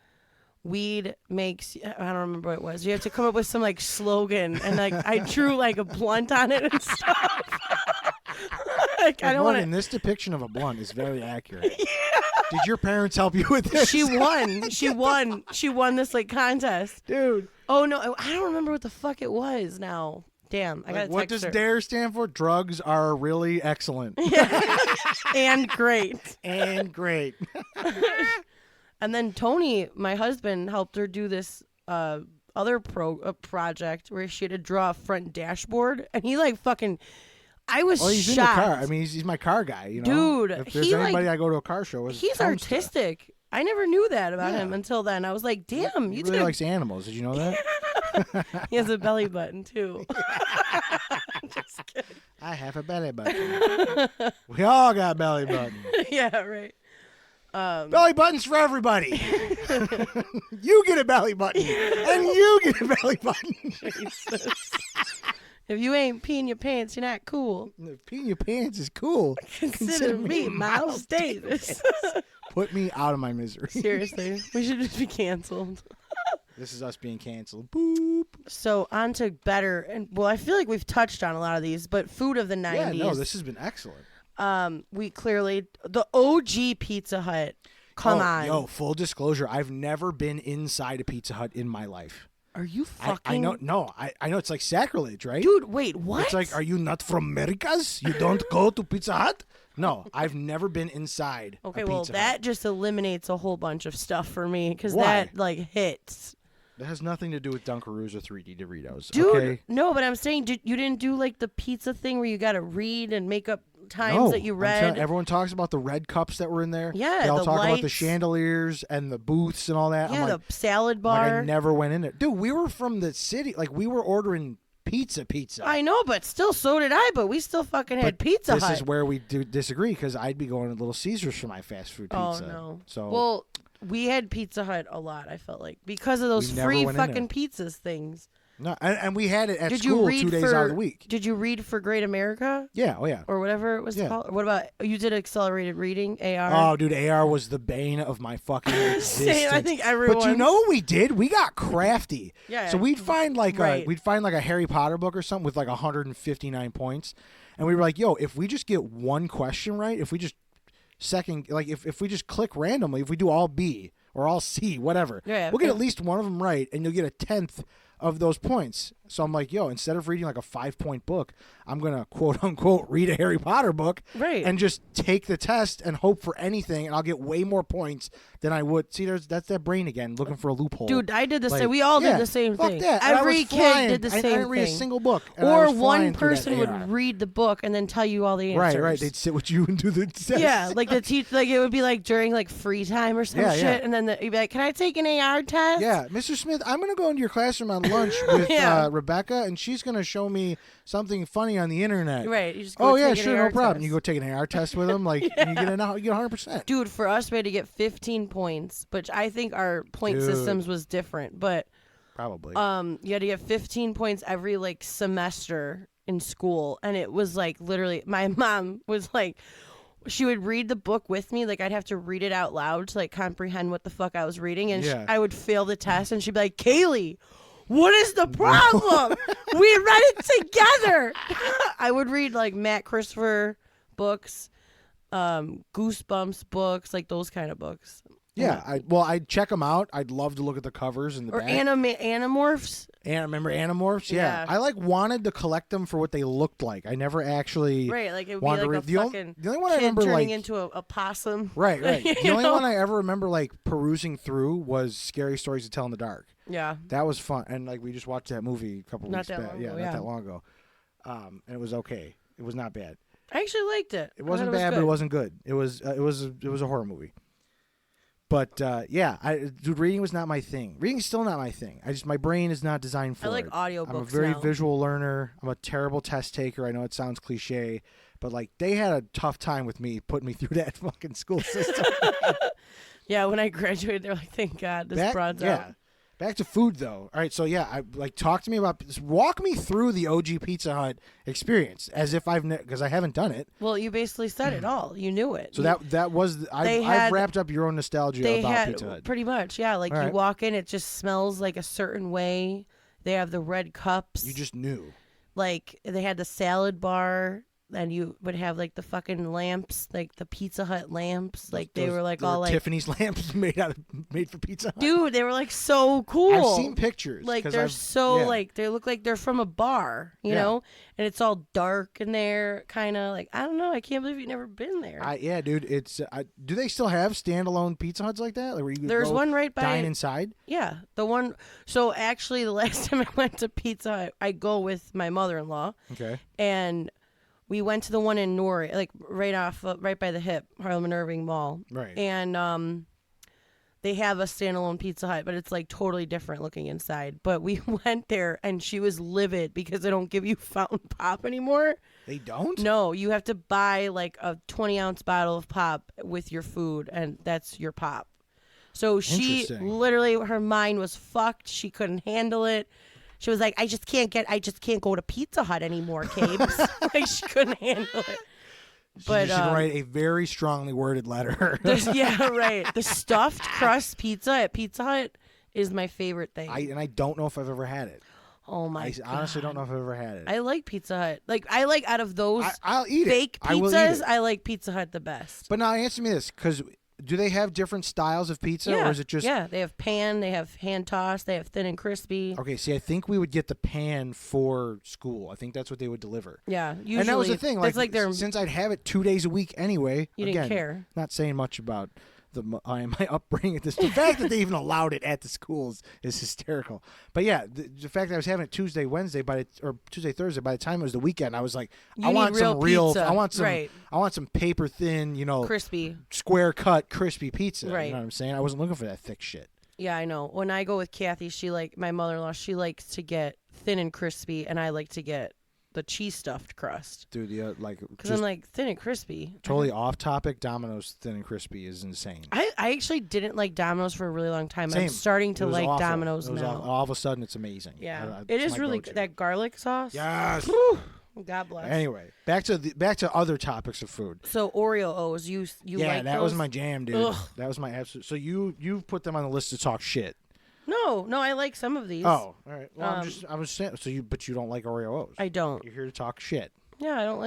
A: Weed makes, I don't remember what it was. You have to come up with some like slogan, and like I drew like a blunt on it and stuff. Like, I don't want to.
B: This depiction of a blunt is very accurate. Yeah. Did your parents help you with this?
A: She won. She won this like contest,
B: dude.
A: Oh no, I don't remember what the fuck it was now. Damn, I gotta
B: what
A: text
B: does
A: her.
B: DARE stand for? Drugs are really excellent.
A: Yeah. And great.
B: And great.
A: And then Tony, my husband, helped her do this other project where she had to draw a front dashboard, and he like fucking. I was shocked.
B: He's in the car. I mean, he's my car guy.
A: Dude,
B: if there's anybody I go to a car show with,
A: he's artistic. I never knew that about him until then. I was like, damn,
B: he really likes animals. Did you know that?
A: He has a belly button too. Just kidding.
B: I have a belly button. We all got belly buttons.
A: Yeah, right.
B: Belly buttons for everybody. You get a belly button, and you get a belly button.
A: Jesus. If you ain't peeing your pants, you're not cool.
B: If peeing your pants is cool,
A: Consider me Miles Davis.
B: Put me out of my misery.
A: Seriously, we should just be canceled.
B: This is us being canceled. Boop.
A: So on to better, and well, I feel like we've touched on a lot of these, but food of the 90s.
B: Yeah, no, this has been excellent.
A: We clearly, the OG Pizza Hut. Come on.
B: Yo, full disclosure, I've never been inside a Pizza Hut in my life.
A: Are you fucking?
B: I know. No, I know it's like sacrilege, right?
A: Dude, wait, what?
B: It's like, are you not from Americas? You don't go to Pizza Hut? No, I've never been inside.
A: Okay,
B: a
A: well,
B: Pizza
A: that
B: Hut.
A: just eliminates a whole bunch of stuff for me because
B: Why?
A: that like hits.
B: That has nothing to do with Dunkaroos or 3D Doritos.
A: Dude,
B: okay?
A: no, but I'm saying you didn't do like the pizza thing where you got to read and make up times that you read.
B: Everyone talks about the red cups that were in there.
A: Yeah,
B: they all
A: the
B: talk about the
A: lights.
B: chandeliers and the booths and all that.
A: Yeah,
B: I'm like,
A: the salad
B: like,
A: bar.
B: I never went in there. Dude, we were from the city. Like, we were ordering pizza.
A: I know, but still, so did I. But we still fucking had Pizza Hut.
B: This is where we do disagree because I'd be going to Little Caesars for my fast food pizza.
A: Oh no.
B: So
A: well, we had Pizza Hut a lot. I felt like because of those
B: We never
A: free
B: went in
A: fucking pizzas things.
B: no, and we had it at
A: Did
B: school
A: you read
B: 2 days
A: for,
B: out of the week.
A: Did you read for Great America
B: Yeah, oh yeah.
A: or whatever it was
B: Yeah.
A: called? What about you did accelerated reading AR?
B: Oh, dude, AR was the bane of my fucking existence.
A: Same, I think everyone.
B: But you know what we did? We got crafty.
A: Yeah.
B: So we'd find like
A: Right.
B: a Harry Potter book or something with like 159 points, and we were like, yo, if we just get one question right, if we just if we just click randomly, if we do all B or all C, whatever,
A: Yeah,
B: we'll get
A: yeah.
B: at least one of them right, and you'll get a 10th of those points. So I'm like, yo, instead of reading like a 5-point book, I'm gonna quote unquote read a Harry Potter book,
A: Right.
B: and just take the test and hope for anything, and I'll get way more points than I would. See, that's that brain again, looking for a loophole.
A: Dude, I did the
B: Like,
A: same. We all
B: yeah,
A: did the same
B: fuck
A: thing.
B: that. And I
A: Every
B: was
A: kid
B: flying.
A: did the
B: I
A: same
B: didn't read a
A: thing.
B: single book. And I
A: Or
B: was
A: one
B: flying through that
A: person would
B: AR.
A: read the book and then tell you all the answers.
B: Right, right. They'd sit with you and do the test.
A: Yeah, like the like it would be like during like free time or some
B: Yeah,
A: shit,
B: yeah.
A: and then you'd be like, "Can I take an AR test?"
B: Yeah, Mr. Smith, I'm going to go into your classroom on lunch with
A: Yeah.
B: Rebecca, and she's going to show me something funny on the internet.
A: Right. You just go
B: Oh, yeah,
A: take an
B: sure,
A: AR
B: no problem.
A: test.
B: You go take an AR test with them, like, and you get 100%.
A: Dude, for us, we had to get 15 points, which I think our point
B: Dude.
A: systems was different. But
B: Probably.
A: you had to get 15 points every like semester in school, and it was like literally. My mom was like, she would read the book with me, like I'd have to read it out loud to like comprehend what the fuck I was reading, and
B: Yeah.
A: I would fail the test, and she'd be like, "Kaylee, what is the problem? We read it together." I would read like Matt Christopher books, Goosebumps books, like those kind of books.
B: yeah, I'd check them out. I'd love to look at the covers and the
A: Or
B: back.
A: Animorphs.
B: Remember Animorphs? Yeah.
A: Yeah.
B: I like wanted to collect them for what they looked like. I never actually
A: Right, like it would
B: wanted
A: be
B: to
A: like
B: read.
A: a fucking
B: The only one I
A: kid
B: remember
A: turning
B: like
A: into a possum.
B: right.
A: You
B: The only
A: know?
B: one I ever remember like perusing through was Scary Stories to Tell in the Dark.
A: Yeah.
B: That was fun, and like we just watched that movie a couple
A: Not
B: weeks
A: that
B: back.
A: long
B: Yeah,
A: ago,
B: not
A: yeah.
B: that long ago. And it was okay. It was not bad.
A: I actually liked it.
B: It wasn't bad, but it wasn't good. It was a horror movie. But dude, reading was not my thing. Reading's still not my thing. My brain is not designed for
A: I like
B: it.
A: audiobooks
B: I'm a very
A: now.
B: visual learner. I'm a terrible test taker. I know it sounds cliche, but like they had a tough time with me putting me through that fucking school system.
A: Yeah, when I graduated, they're like, "Thank God, this broad's out."
B: Back to food though. All right, so yeah, talk to me about walk me through the OG Pizza Hut experience as if because I haven't done it.
A: Well, you basically said it all. You knew it.
B: So that was I've wrapped up your own nostalgia
A: they
B: about
A: had
B: Pizza Hut.
A: pretty much, yeah. Like
B: All
A: you
B: right.
A: walk in, it just smells like a certain way. They have the red cups.
B: You just knew.
A: Like they had the salad bar, and you would have like the fucking lamps, like the Pizza Hut lamps. Like they were like all like
B: Tiffany's lamps made for Pizza Hut.
A: dude, they were like so cool.
B: I've seen pictures.
A: Like
B: 'cause
A: they're
B: yeah.
A: like they look like they're from a bar, you
B: Yeah.
A: know, and it's all dark in there, kind of like I don't know. I can't believe you've never been there.
B: Yeah, dude. It's do they still have standalone Pizza Huts like that? Like where you could
A: There's
B: go
A: one right by
B: dine inside.
A: Yeah, the one. So actually, the last time I went to Pizza Hut, I go with my mother-in-law,
B: Okay.
A: and we went to the one in Norrie, like right by the hip, Harlem and Irving Mall.
B: Right.
A: And they have a standalone Pizza Hut, but it's like totally different looking inside. But we went there, and she was livid because they don't give you fountain pop anymore.
B: They don't?
A: No, you have to buy like a 20-ounce bottle of pop with your food, and that's your pop. So she
B: Interesting.
A: literally, her mind was fucked. She couldn't handle it. She was like, I just can't go to Pizza Hut anymore, Cabes. Like she couldn't handle it. But
B: you should write a very strongly worded letter.
A: Yeah, right. The stuffed crust pizza at Pizza Hut is my favorite thing.
B: I don't know if I've ever had it.
A: Oh my God.
B: I honestly don't know if I've ever had it.
A: I like Pizza Hut. Like I like out of those
B: I'll eat
A: fake
B: it. I will eat
A: pizzas,
B: it.
A: I like Pizza Hut the best.
B: But now answer me this, because do they have different styles of pizza,
A: Yeah,
B: or is it just?
A: Yeah, they have pan, they have hand tossed, they have thin and crispy.
B: Okay, see, I think we would get the pan for school. I think that's what they would deliver.
A: Yeah, usually.
B: And that was the thing. Like
A: they're,
B: since I'd have it 2 days a week anyway.
A: You
B: again,
A: didn't care.
B: Not saying much about my upbringing. The fact that they even allowed it at the schools is hysterical. But yeah, the fact that I was having it Tuesday, Wednesday, or Tuesday, Thursday. By the time it was the weekend, I was like, I want some real.
A: Pizza.
B: I want some.
A: Right.
B: I want some paper thin,
A: crispy,
B: square cut, crispy pizza.
A: Right.
B: You know what I'm saying? I wasn't looking for that thick shit.
A: Yeah, I know. When I go with Kathy, my mother-in-law, she likes to get thin and crispy, and I like to get the cheese stuffed crust.
B: Dude,
A: because I'm like thin and crispy.
B: Totally off topic. Domino's thin and crispy is insane.
A: I actually didn't like Domino's for a really long time.
B: Same.
A: I'm starting to like
B: awful.
A: Domino's now.
B: All of a sudden, it's amazing.
A: Yeah, it is really good. That garlic sauce.
B: Yes.
A: Whew. God bless.
B: Anyway, back to other topics of food.
A: So Oreo O's, you like
B: that
A: those?
B: was my jam, dude.
A: Ugh.
B: That was my absolute. So you've put them on the list to talk shit.
A: No, I like some of these.
B: Oh, all right. Well, I was saying. But you don't like Oreo O's.
A: I don't.
B: You're here to talk shit.
A: Yeah, I don't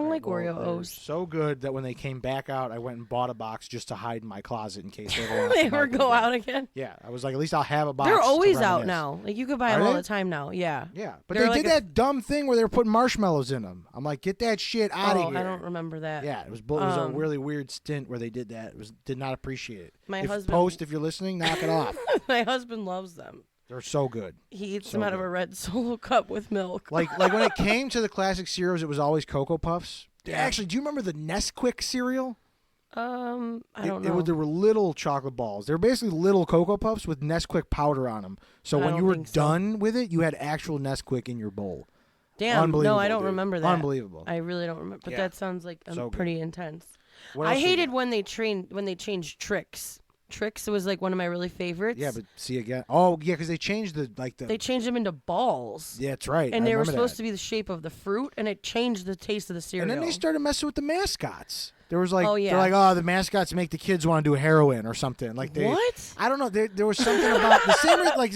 A: like Oreo O's.
B: So good that when they came back out, I went and bought a box just to hide in my closet in case they ever
A: they ever go out again.
B: Yeah, I was like, at least I'll have a box.
A: They're always
B: to
A: out now. Like you could buy them all the time now. Yeah.
B: Yeah, but
A: They're
B: they
A: like
B: did that dumb thing where they were putting marshmallows in them. I'm like, get that shit out of here.
A: I don't remember that.
B: Yeah, it was a really weird stint where they did that. Did not appreciate it.
A: My
B: if
A: husband,
B: if you're listening, knock it off.
A: My husband loves them.
B: They're so good.
A: He eats them out of a red Solo cup with milk.
B: Like when it came to the classic cereals, it was always Cocoa Puffs. Yeah. Actually, do you remember the Nesquik cereal?
A: I don't know.
B: There were little chocolate balls. They were basically little Cocoa Puffs with Nesquik powder on them. So when you were done with it, you had actual Nesquik in your bowl.
A: Damn, no, I don't remember that.
B: Unbelievable.
A: I really don't remember. But that sounds like pretty intense.
B: I
A: hated when they changed Trix. Trix was like one of my really favorites.
B: Yeah, but see again. Oh, yeah, because they changed
A: They changed them into balls.
B: Yeah, that's right.
A: And they were supposed to be the shape of the fruit, and it changed the taste of the cereal.
B: And then they started messing with the mascots. There was like,
A: oh, yeah.
B: They're like, the mascots make the kids want to do heroin or something. Like
A: what?
B: I don't know. There was something about the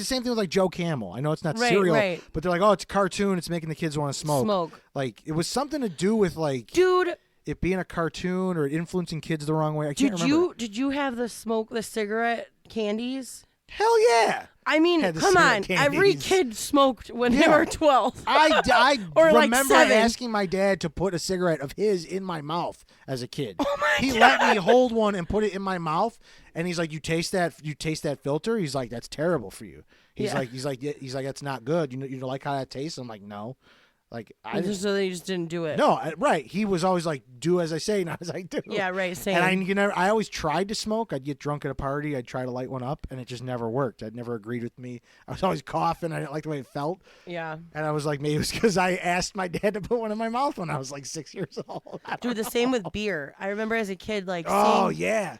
B: same thing with like Joe Camel. I know it's not cereal, but they're like, it's a cartoon. It's making the kids want to smoke. Like it was something to do with like,
A: dude.
B: It being a cartoon or influencing kids the wrong way. I can't remember.
A: Did you have the cigarette candies?
B: Hell yeah.
A: I mean, come on.
B: Candies.
A: Every kid smoked when they were 12.
B: I
A: or
B: remember
A: like 7.
B: asking my dad to put a cigarette of his in my mouth as a kid.
A: Oh my
B: He
A: God.
B: let me hold one and put it in my mouth, and he's like, "You taste that filter?" He's like, "That's terrible for you." He's like, "That's not good. You don't like how that tastes?" I'm like, "No." Like
A: so they just didn't do it.
B: No, right. He was always like, "Do as I say, not as I do."
A: Yeah, right. Same.
B: And I always tried to smoke. I'd get drunk at a party. I'd try to light one up, and it just never worked. It never agreed with me. I was always coughing. I didn't like the way it felt.
A: Yeah.
B: And I was like, maybe it was because I asked my dad to put one in my mouth when I was like 6 years old.
A: Dude, the same with beer. I remember as a kid, like,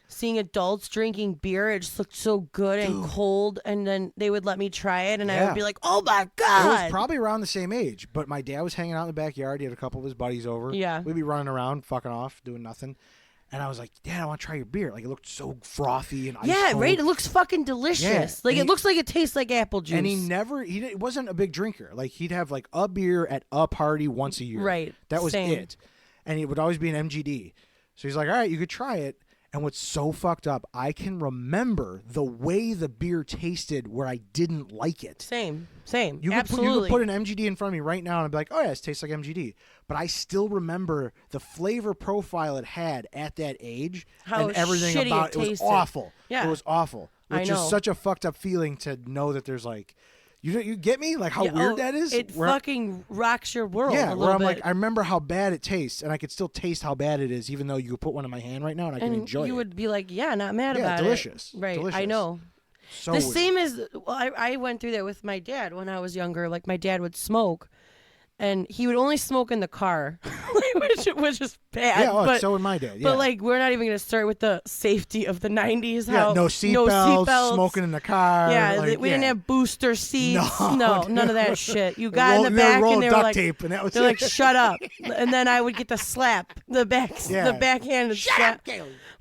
A: seeing adults drinking beer. It just looked so good and cold, and then they would let me try it, and I would be like, "Oh my God!"
B: It was probably around the same age, but my dad was hanging out in the backyard. He had a couple of his buddies over.
A: Yeah.
B: We'd be running around, fucking off, doing nothing. And I was like, "Dad, I want to try your beer." Like, it looked so frothy and ice cold.
A: Right? It looks fucking delicious.
B: Yeah.
A: Like, it looks like it tastes like apple juice.
B: And he wasn't a big drinker. Like, he'd have like a beer at a party once a year.
A: Right.
B: That was
A: Same.
B: it. And it would always be an MGD. So he's like, "All right, you could try it." And what's so fucked up, I can remember the way the beer tasted where I didn't like it.
A: Same.
B: You could put an MGD in front of me right now and I'd be like, "Oh yeah, it tastes like MGD." But I still remember the flavor profile it had at that age
A: How
B: and everything
A: shitty
B: about it. It was awful.
A: Yeah.
B: It was awful. Which is such a fucked up feeling to know that there's like, you get me? Like how weird that is?
A: It fucking rocks your world a little
B: where I'm
A: bit.
B: like, I remember how bad it tastes, and I could still taste how bad it is, even though you could put one in my hand right now and I can enjoy it.
A: You would be like, yeah, not mad about
B: delicious.
A: it. Right,
B: delicious.
A: I know.
B: So
A: the
B: weird.
A: same as, I went through that with my dad when I was younger. Like, my dad would smoke, and he would only smoke in the car, which is bad.
B: Yeah,
A: but,
B: so would my dad. Yeah.
A: But like, we're not even gonna start with the safety of the 90s.
B: Yeah,
A: how
B: no seatbelts, smoking in the car.
A: Yeah,
B: like,
A: we didn't have booster seats.
B: No,
A: none of that shit. You got in the back and they were
B: duct
A: like,
B: tape, and that was
A: they're like, shut up. And then I would get the slap, the backhanded slap.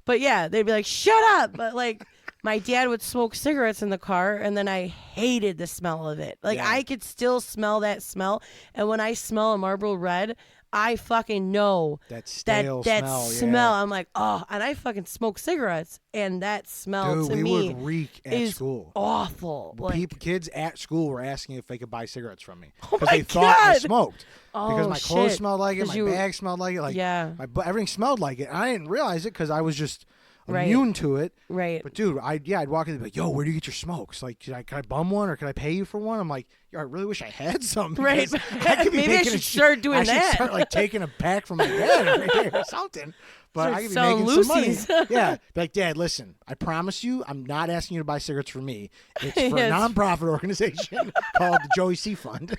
A: But yeah, they'd be like, shut up. But like, my dad would smoke cigarettes in the car, and then I hated the smell of it. Like, I could still smell that smell. And when I smell a Marlboro Red, I fucking know
B: that stale smell. Yeah.
A: I'm like, oh, and I fucking smoke cigarettes, and that smell
B: Dude,
A: to
B: we
A: me
B: would reek at
A: is
B: school.
A: awful. Like,
B: Kids at school were asking if they could buy cigarettes from me
A: oh
B: because
A: my
B: they thought I
A: God.
B: smoked. Because my clothes
A: shit.
B: smelled like it, my
A: 'Cause
B: bag smelled like it, like everything smelled like it. And I didn't realize it because I was just immune to it.
A: Right.
B: But dude, I'd walk in and be like, yo, where do you get your smokes? Like, can I bum one or can I pay you for one? I'm like, yo, I really wish I had some.
A: Right. Maybe I should start doing that.
B: I should start like taking a pack from my dad or something. But I could be making
A: Lucy's.
B: some money. Yeah. Be like, Dad, listen, I promise you, I'm not asking you to buy cigarettes for me. It's for a nonprofit organization called the Joey C. Fund.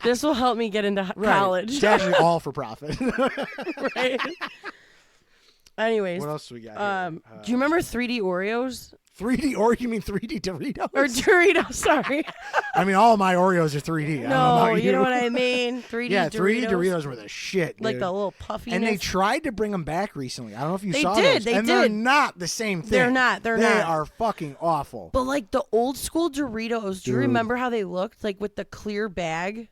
A: This will help me get into college.
B: It's actually all for profit.
A: Right. Anyways.
B: What else do we got here?
A: Do you remember 3D Oreos?
B: 3D Oreo? You mean 3D Doritos?
A: Or Doritos, sorry.
B: I mean, all of my Oreos are 3D. I don't know about
A: you know what I mean? 3D
B: yeah,
A: Doritos.
B: 3D Doritos were the shit, dude.
A: Like the little puffiness.
B: And they tried to bring them back recently. I don't know if you saw
A: did,
B: those.
A: They
B: and
A: did.
B: They're not the same thing.
A: They're not.
B: They are fucking awful.
A: But like the old school Doritos, do you remember how they looked? Like with the clear bag?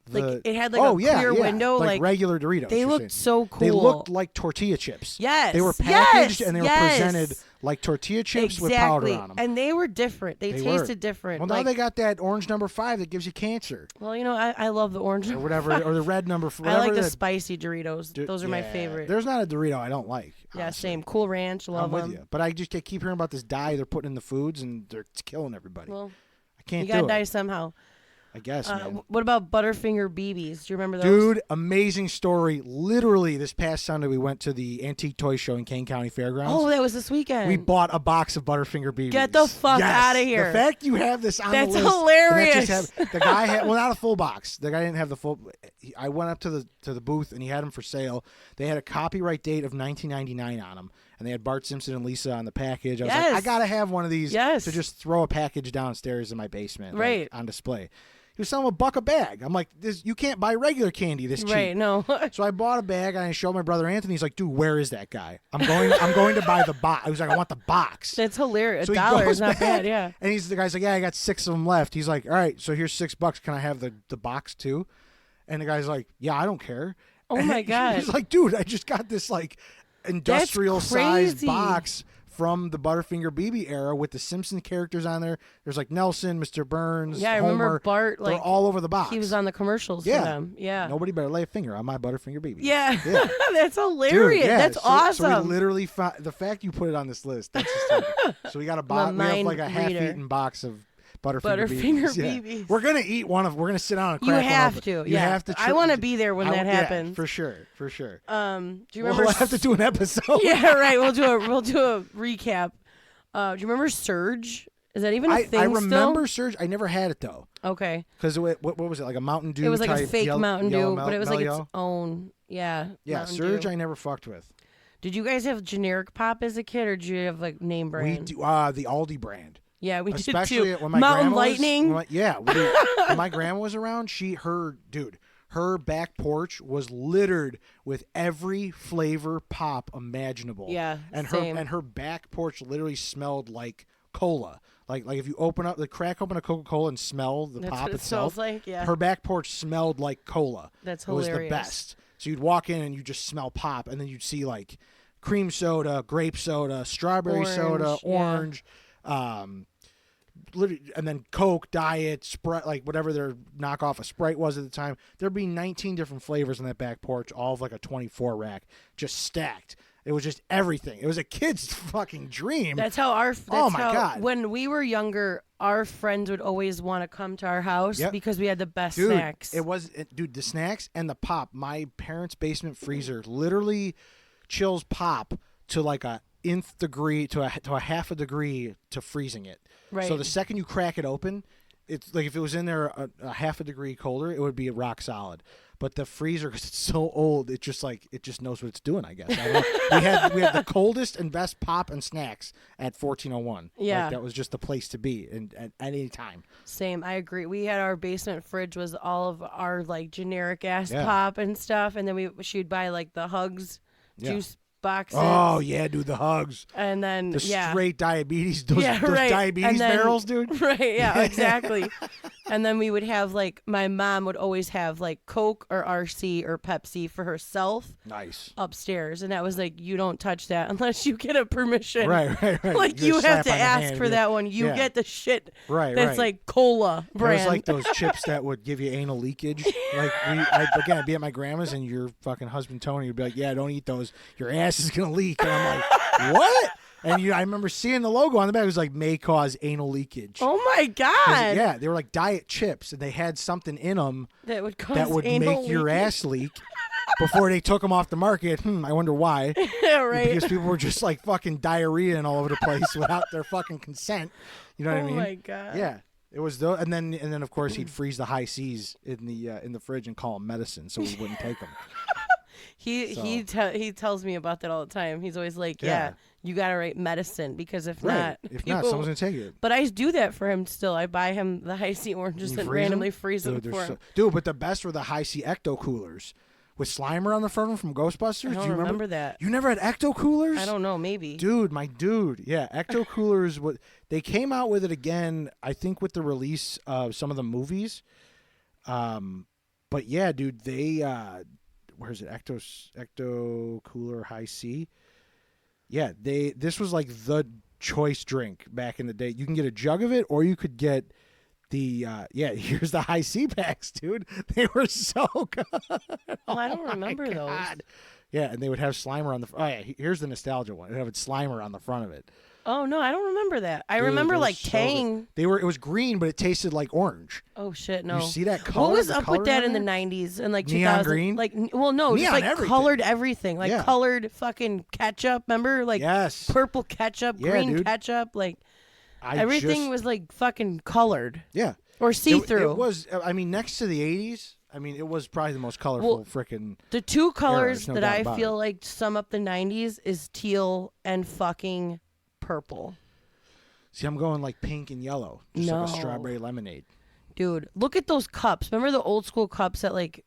A: Like it had like a clear window,
B: like regular Doritos.
A: They looked so cool.
B: They looked like tortilla chips.
A: Yes,
B: they were packaged and they were presented like tortilla chips with powder on them.
A: And they were different. They tasted different.
B: Well, now they got that orange number 5 that gives you cancer.
A: Well, you know, I love the orange
B: or whatever, or the red number 4.
A: I like the spicy Doritos. Those are my favorite.
B: There's not a Dorito I don't like.
A: Yeah,
B: honestly.
A: same. Cool Ranch, love them.
B: I'm with you, but I just keep hearing about this dye they're putting in the foods and it's killing everybody.
A: Well,
B: I can't.
A: You gotta die somehow.
B: I guess, man.
A: What about Butterfinger BBs? Do you remember those?
B: Dude, amazing story. Literally, this past Sunday, we went to the Antique Toy Show in Kane County Fairgrounds.
A: Oh, that was this weekend.
B: We bought a box of Butterfinger BBs.
A: Get the fuck out of here.
B: The fact you have this on the list.
A: That's hilarious.
B: The guy had, well, not a full box. The guy didn't have the full. I went up to the booth, and he had them for sale. They had a copyright date of 1999 on them. And they had Bart Simpson and Lisa on the package. I was like, I got to have one of these to just throw a package downstairs in my basement like, on display. He was selling $1 a bag. I'm like, you can't buy regular candy this cheap.
A: Right, no.
B: So I bought a bag and I showed my brother Anthony. He's like, dude, where is that guy? I'm going to buy the box. I was like, I want the box.
A: That's hilarious.
B: So
A: $1 is not bad, yeah.
B: And the guy's like, yeah, I got 6 of them left. He's like, all right, so here's $6. Can I have the box too? And the guy's like, yeah, I don't care.
A: Oh my God.
B: He's like, dude, I just got this like industrial sized box from the Butterfinger BB era with the Simpson characters on there. There's like Nelson, Mr. Burns,
A: yeah, I
B: Homer.
A: remember Bart.
B: They're all over the box.
A: He was on the commercials for them. Yeah.
B: Nobody better lay a finger on my Butterfinger BB.
A: Yeah. That's hilarious.
B: Dude,
A: that's awesome.
B: So we literally found the fact you put it on this list. That's just so we got a box. We have like a half-eaten box of Butterfinger BBs.
A: BBs.
B: We're gonna eat one of. We're gonna sit down and crack
A: You
B: one
A: have
B: open.
A: to.
B: You have to.
A: I want to be there when that happens.
B: Yeah, for sure. For sure.
A: Do you remember?
B: We'll have to do an episode.
A: Yeah, right. We'll do a recap. Do you remember Surge? Is that even a thing?
B: I remember
A: still?
B: Surge. I never had it though.
A: Okay.
B: Because what was it, like a Mountain Dew?
A: It was like
B: type
A: a fake Mountain Dew, but it was like its
B: yellow?
A: own. Yeah.
B: Yeah,
A: Mountain
B: Surge.
A: Dew.
B: I never fucked with.
A: Did you guys have generic pop as a kid, or did you have like name brand?
B: We do the Aldi brand.
A: Yeah, we
B: Especially
A: did too.
B: When my
A: Mountain
B: grandma
A: Lightning.
B: When my grandma was around, her back porch was littered with every flavor pop imaginable.
A: Yeah,
B: and
A: same.
B: her back porch literally smelled like cola. Like if you crack open a Coca-Cola and smell the
A: That's
B: pop
A: what it
B: itself.
A: smells like, yeah.
B: Her back porch smelled like cola.
A: That's
B: hilarious. It was
A: hilarious.
B: the best. So you'd walk in and you just smell pop, and then you'd see like cream soda, grape soda, strawberry soda, orange. And then Coke, Diet, Sprite, like whatever their knockoff of Sprite was at the time. There'd be 19 different flavors on that back porch, all of like a 24 rack, just stacked. It was just everything. It was a kid's fucking dream.
A: That's how
B: God.
A: When we were younger, our friends would always want to come to our house because we had the best snacks.
B: Dude, the snacks and the pop. My parents' basement freezer literally chills pop to like a nth degree to a half a degree to freezing it.
A: Right.
B: So the second you crack it open, it's like if it was in there a half a degree colder, it would be rock solid. But the freezer, because it's so old, it just knows what it's doing. I guess we had the coldest and best pop and snacks at 1401.
A: Yeah,
B: that was just the place to be, and at any time.
A: Same, I agree. We had our basement fridge was all of our like generic ass
B: Yeah.
A: pop and stuff, and then she'd buy like the Hugs juice boxes.
B: Oh yeah, dude, the Hugs.
A: And then
B: the straight diabetes, those
A: right.
B: diabetes barrels, dude.
A: Right, yeah, exactly. And then we would have like my mom would always have like Coke or RC or Pepsi for herself.
B: Nice.
A: Upstairs, and that was like, you don't touch that unless you get a permission.
B: Right.
A: Like you have to ask for that one. You get the shit.
B: Right.
A: That's like cola brand.
B: It was like those chips that would give you anal leakage. Like I'd be at my grandma's, and your fucking husband Tony would be like, "Yeah, don't eat those. Your ass is gonna leak." And I'm like, "What?" And I remember seeing the logo on the back. It was like, may cause anal leakage.
A: Oh my god!
B: Yeah, they were like diet chips, and they had something in them
A: that would
B: make your ass leak. Before they took them off the market, I wonder why.
A: Yeah, right.
B: Because people were just like fucking diarrheaing all over the place without their fucking consent. You know what I mean?
A: Oh my god!
B: Yeah, it was those, and then of course he'd freeze the high C's in the fridge and call them medicine, so we wouldn't take them.
A: He tells me about that all the time. He's always like, yeah, you gotta write medicine, because if not,
B: someone's gonna take it.
A: But I do that for him still. I buy him the high C oranges and randomly freeze them for him.
B: Dude, but the best were the high C ecto coolers with Slimer on the front of them from Ghostbusters.
A: I don't remember that.
B: You never had ecto coolers?
A: I don't know, maybe.
B: Dude, yeah, ecto coolers. They came out with it again, I think, with the release of some of the movies. But yeah, dude, they where's it? Ecto Cooler High C. Yeah, this was like the choice drink back in the day. You can get a jug of it, or you could get the here's the High C packs, dude. They were so good.
A: Well, I don't remember those.
B: Yeah, and they would have Slimer on the. Oh yeah, here's the nostalgia one. It would have Slimer on the front of it.
A: Oh no, I don't remember that. I remember like Tang.
B: It was green, but it tasted like orange.
A: Oh shit, no.
B: You see that color?
A: What was up with that in the 90s and like 2000s?
B: Neon green?
A: Like, well, no, just like
B: everything.
A: colored everything, like colored fucking ketchup. Remember, like purple ketchup, green ketchup, like everything was like fucking colored.
B: Yeah,
A: or see-through.
B: It was. I mean, next to the 80s. I mean, it was probably the most colorful freaking.
A: The two colors that I feel like sum up the 90s is teal and fucking purple.
B: See, I'm going like pink and yellow, just like a strawberry lemonade.
A: Dude, look at those cups. Remember the old school cups that like.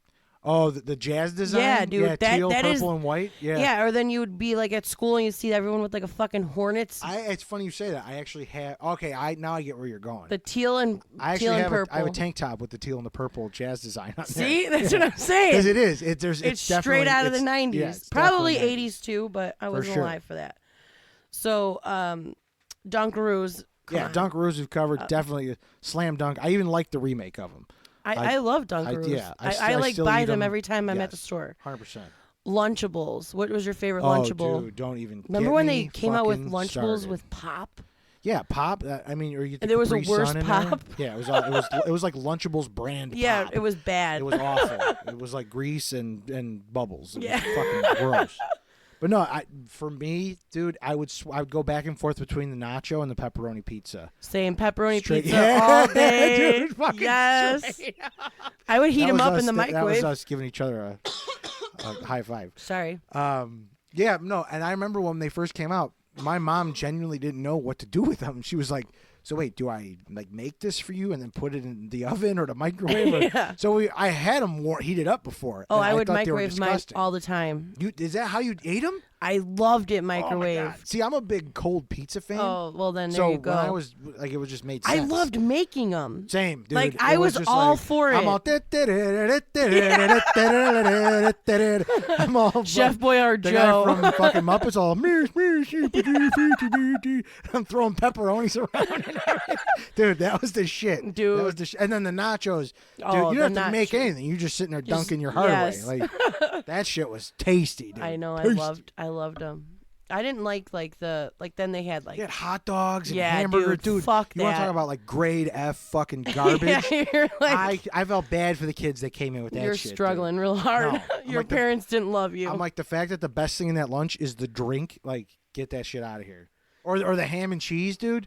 B: Oh, the jazz design?
A: Yeah, dude.
B: Yeah, teal,
A: that
B: purple, and white? Yeah.
A: Yeah, or then you would be like at school and you'd see everyone with like a fucking Hornets.
B: It's funny you say that. I actually have. Okay, now I get where you're going.
A: The teal and
B: I
A: purple.
B: I have a tank top with the teal and the purple jazz design on
A: See?
B: there.
A: That's what I'm saying.
B: Because it is. It's
A: straight out of the 90s.
B: Yeah,
A: probably 80s too, but I wasn't alive for that. So, Dunkaroos.
B: Yeah, Dunkaroos we've covered. Definitely slam dunk. I even like the remake of them.
A: I love Dunkaroos. I like buy them every time I'm at the store.
B: 100%.
A: Lunchables. What was your favorite Lunchable?
B: Dude, don't even.
A: Remember when they came out with Lunchables with pop?
B: Yeah, pop. I mean, or you.
A: And there was a worse pop.
B: Yeah, it was like Lunchables brand.
A: Yeah,
B: pop.
A: it was bad.
B: It was awful. It was like grease and bubbles. It was fucking gross. But no, for me, dude, I would go back and forth between the nacho and the pepperoni pizza.
A: Same pepperoni pizza all day.
B: Dude,
A: yes. I would heat them up in the microwave.
B: That was us giving each other a high five.
A: Sorry.
B: Yeah, no, and I remember when they first came out, my mom genuinely didn't know what to do with them. She was like, so wait, do I like make this for you and then put it in the oven or the microwave?
A: Yeah.
B: So I had them heated up before.
A: Oh, I would microwave mine all the time.
B: Is that how you ate them?
A: I loved it microwave.
B: Oh my God. See, I'm a big cold pizza fan.
A: Oh, well then there you go.
B: So when I was like, it was just made sense.
A: I loved making them.
B: Same, dude.
A: Like I was all for it.
B: I'm all. I'm all.
A: Chef Boyardee
B: the
A: Joe
B: guy from fucking Muppets. All. I'm throwing pepperonis around. And everything. Dude, that was the shit.
A: Dude,
B: that was the and then the nachos. Dude,
A: oh,
B: you don't have to make anything. You're just sitting there dunking your heart away. Like that shit was tasty, dude.
A: I know.
B: Tasty.
A: I loved them. I didn't like then they had like
B: hot dogs and hamburger, dude.
A: Fuck
B: you want to talk about like grade F fucking garbage?
A: Yeah, like,
B: I felt bad for the kids that came in with that shit.
A: You're struggling real hard.
B: No,
A: Your like parents didn't love you.
B: I'm like the fact that the best thing in that lunch is the drink. Like, get that shit out of here. Or the ham and cheese, dude.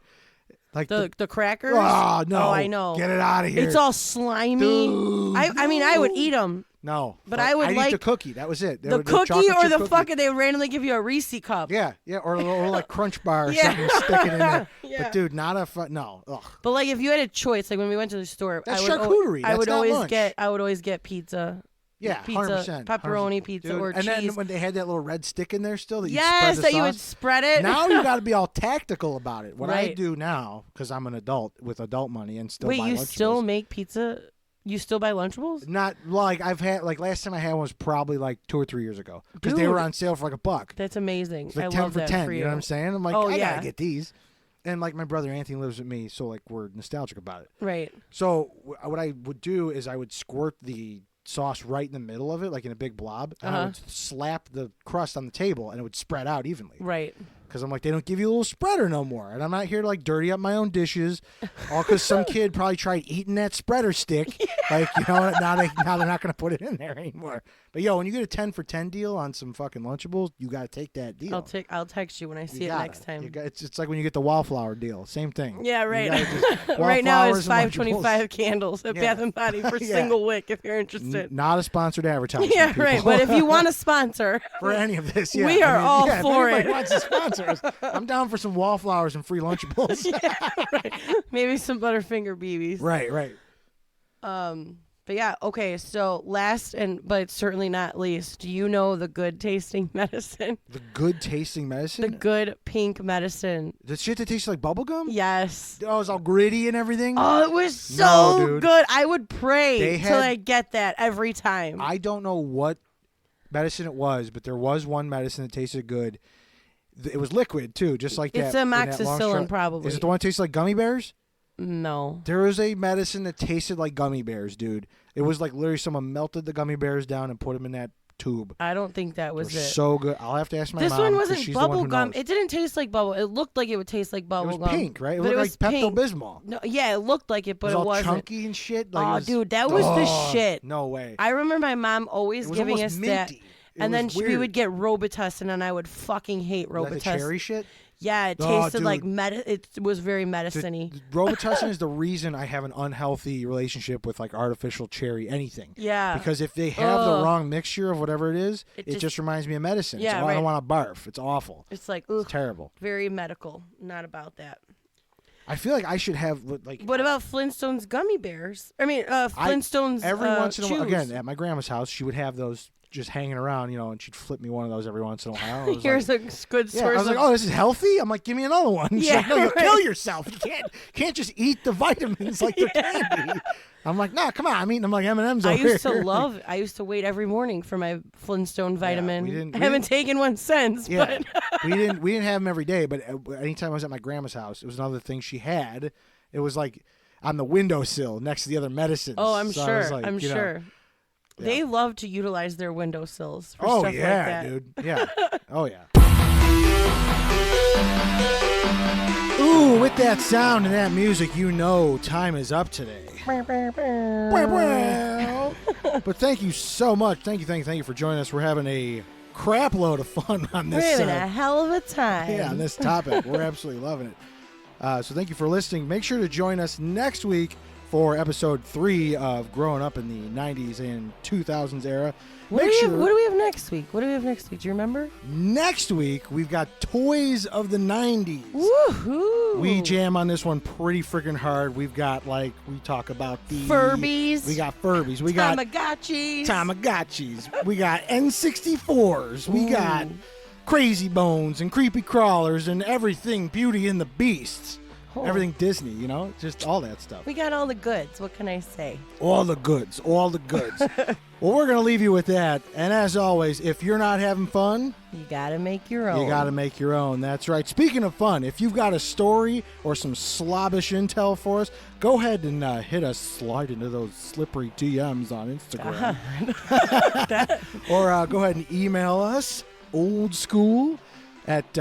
B: Like
A: the crackers.
B: Oh no!
A: Oh, I know.
B: Get it out of here.
A: It's all slimy.
B: Dude,
A: I mean, I would eat them.
B: No,
A: but I would
B: I'd
A: like
B: eat the cookie. That was it.
A: The cookie or the fucking. They would randomly give you a Reese cup.
B: Yeah, or like Crunch Bar or something, stick it in there.
A: Yeah.
B: But dude, not a no. Ugh.
A: But like, if you had a choice, like when we went to the store,
B: That's charcuterie.
A: I would
B: That's not
A: always
B: lunch.
A: get. I would always get pizza.
B: Yeah,
A: pizza,
B: 100%.
A: pepperoni pizza
B: Dude.
A: or
B: and
A: cheese.
B: And then when they had that little red stick in there still, that you
A: yes,
B: spread the
A: that
B: sauce.
A: you would spread it.
B: Now you got to be all tactical about it. What I
A: Right.
B: do now, because I'm an adult with adult money and still
A: Wait,
B: buy
A: you
B: Lunchables.
A: still make pizza? You still buy Lunchables?
B: Not like I've had, like last time I had one was probably like 2 or 3 years ago because they were on sale for like $1.
A: That's amazing.
B: It's like
A: I
B: 10
A: love
B: for
A: that
B: 10.
A: for
B: You know what I'm saying? I'm like,
A: Oh,
B: I
A: yeah.
B: gotta get these. And like my brother Anthony lives with me, so like we're nostalgic about it.
A: Right.
B: So what I would do is I would squirt the sauce right in the middle of it, like in a big blob, and I would slap the crust on the table, and it would spread out evenly.
A: Right.
B: Because I'm like, they don't give you a little spreader no more, and I'm not here to like dirty up my own dishes, all because some kid probably tried eating that spreader stick. Like, you know, now they're not gonna put it in there anymore. But yo, when you get a 10 for 10 deal on some fucking Lunchables, you gotta take that deal.
A: I'll text you when I see it next time.
B: It's like when you get the Wallflower deal, same thing.
A: Yeah, right.
B: Just,
A: Right now
B: Wallflowers
A: it's
B: and
A: $5.25
B: Lunchables.
A: candles at
B: Yeah.
A: Bath and Body for
B: Yeah.
A: single wick if you're interested.
B: Not a sponsored advertisement.
A: Yeah,
B: people.
A: right. But if you want to sponsor,
B: for any of this, yeah,
A: we are all
B: if
A: for
B: anybody
A: it.
B: wants to sponsor us, I'm down for some Wallflowers and free Lunchables.
A: right. Maybe some Butterfinger BBs.
B: Right.
A: But yeah, okay. So last but certainly not least, do you know the good tasting medicine?
B: The good tasting medicine?
A: The good pink medicine.
B: The shit that tastes like bubble gum?
A: Yes.
B: Oh, it's all gritty and everything?
A: Oh, it was so
B: No, dude.
A: good. I would pray
B: They
A: till
B: had-
A: I get that every time.
B: I don't know what medicine it was, but there was one medicine that tasted good. It was liquid, too, just like that.
A: It's
B: in that long
A: amoxicillin,
B: straw.
A: probably.
B: Is it the one that tastes like gummy bears?
A: No.
B: There was a medicine that tasted like gummy bears, dude. It was like literally someone melted the gummy bears down and put them in that tube.
A: I don't think that
B: It
A: was
B: was
A: it.
B: so good. I'll have to ask my
A: This
B: mom.
A: one
B: 'cause
A: wasn't
B: she's the one
A: bubble
B: who
A: gum.
B: knows.
A: It didn't taste like bubble. It looked like it would taste like
B: It
A: bubble
B: was
A: gum.
B: pink, right? It
A: But
B: looked like
A: pink.
B: Pepto-Bismol.
A: No, yeah, it looked like it, but
B: It was
A: it
B: all
A: wasn't.
B: chunky and shit. Like, it
A: Oh,
B: was,
A: dude, that was the shit.
B: No way.
A: I remember my mom always
B: It was
A: giving
B: almost
A: us that.
B: minty. It
A: And then
B: was
A: we
B: weird.
A: would get Robitussin, and I would fucking hate
B: Like the
A: Robitussin.
B: cherry shit?
A: Yeah, it
B: Oh,
A: tasted like
B: dude.
A: it was very medicine-y.
B: Robitussin is the reason I have an unhealthy relationship with like artificial cherry anything.
A: Yeah.
B: Because if they have the wrong mixture of whatever it is, it just reminds me of medicine.
A: Yeah,
B: so I
A: right.
B: don't want to barf. It's awful.
A: It's like,
B: It's terrible.
A: very medical. Not about that.
B: I feel like I should have like.
A: What about Flintstones gummy bears? I mean, Flintstones
B: every once in a while,
A: chews.
B: again, at my grandma's house, she would have those just hanging around, you know, and she'd flip me one of those every once in a while. I was
A: Here's
B: like,
A: a good
B: yeah,
A: source
B: I was like,
A: of-
B: oh, this is healthy? I'm like, give me another one. She's
A: Yeah,
B: like, no, you'll
A: right.
B: kill yourself. You can't just eat the vitamins like they're candy. I'm like, no, come on. I'm eating them like M&M's over
A: I used to
B: here.
A: I used to wait every morning for my Flintstone vitamin.
B: we
A: I haven't taken one since,
B: Yeah,
A: but
B: we didn't have them every day, but anytime I was at my grandma's house, it was another thing she had. It was like on the windowsill next to the other medicines.
A: oh, I'm
B: So I
A: sure.
B: was like,
A: I'm
B: you know,
A: sure. They love to utilize their windowsills for
B: oh
A: stuff
B: yeah,
A: like that.
B: dude. Yeah. Oh yeah. Ooh, with that sound and that music, you know time is up today. But thank you so much. Thank you for joining us. We're having a crap load of fun on
A: We're
B: this.
A: having a hell of a time.
B: Yeah, on this topic. We're absolutely loving it. So thank you for listening. Make sure to join us next week for episode 3 of Growing Up in the 90s and 2000s era.
A: What do we have next week? What do we have next week? Do you remember?
B: Next week, we've got Toys of the 90s.
A: Woohoo!
B: We jam on this one pretty freaking hard. We've got, like, we talk about the...
A: Furbies.
B: We got Furbies. We got Tamagotchis. We got N64s. We got Crazy Bones and Creepy Crawlers and everything Beauty and the Beasts.
A: Oh.
B: Everything Disney, you know? Just all that stuff.
A: We got all the goods. What can I say?
B: All the goods. All the goods. Well, we're going to leave you with that. And as always, if you're not having fun...
A: You gotta make your own.
B: You got to make your own. That's right. Speaking of fun, if you've got a story or some slobbish intel for us, go ahead and hit us, slide into those slippery DMs on Instagram. Or go ahead and email us, old school, at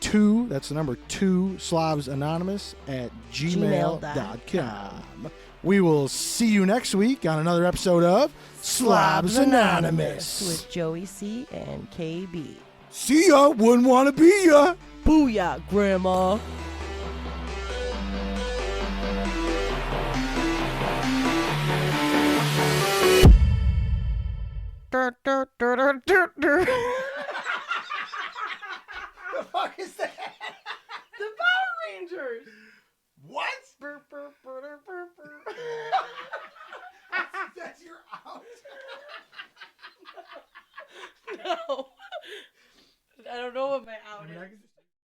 B: 2, that's the number 2, slobsanonymous at gmail.com. We will see you next week on another episode of Slobs Anonymous.
A: With Joey C. and KB.
B: See ya. Wouldn't want to be ya.
A: Booyah, Grandma.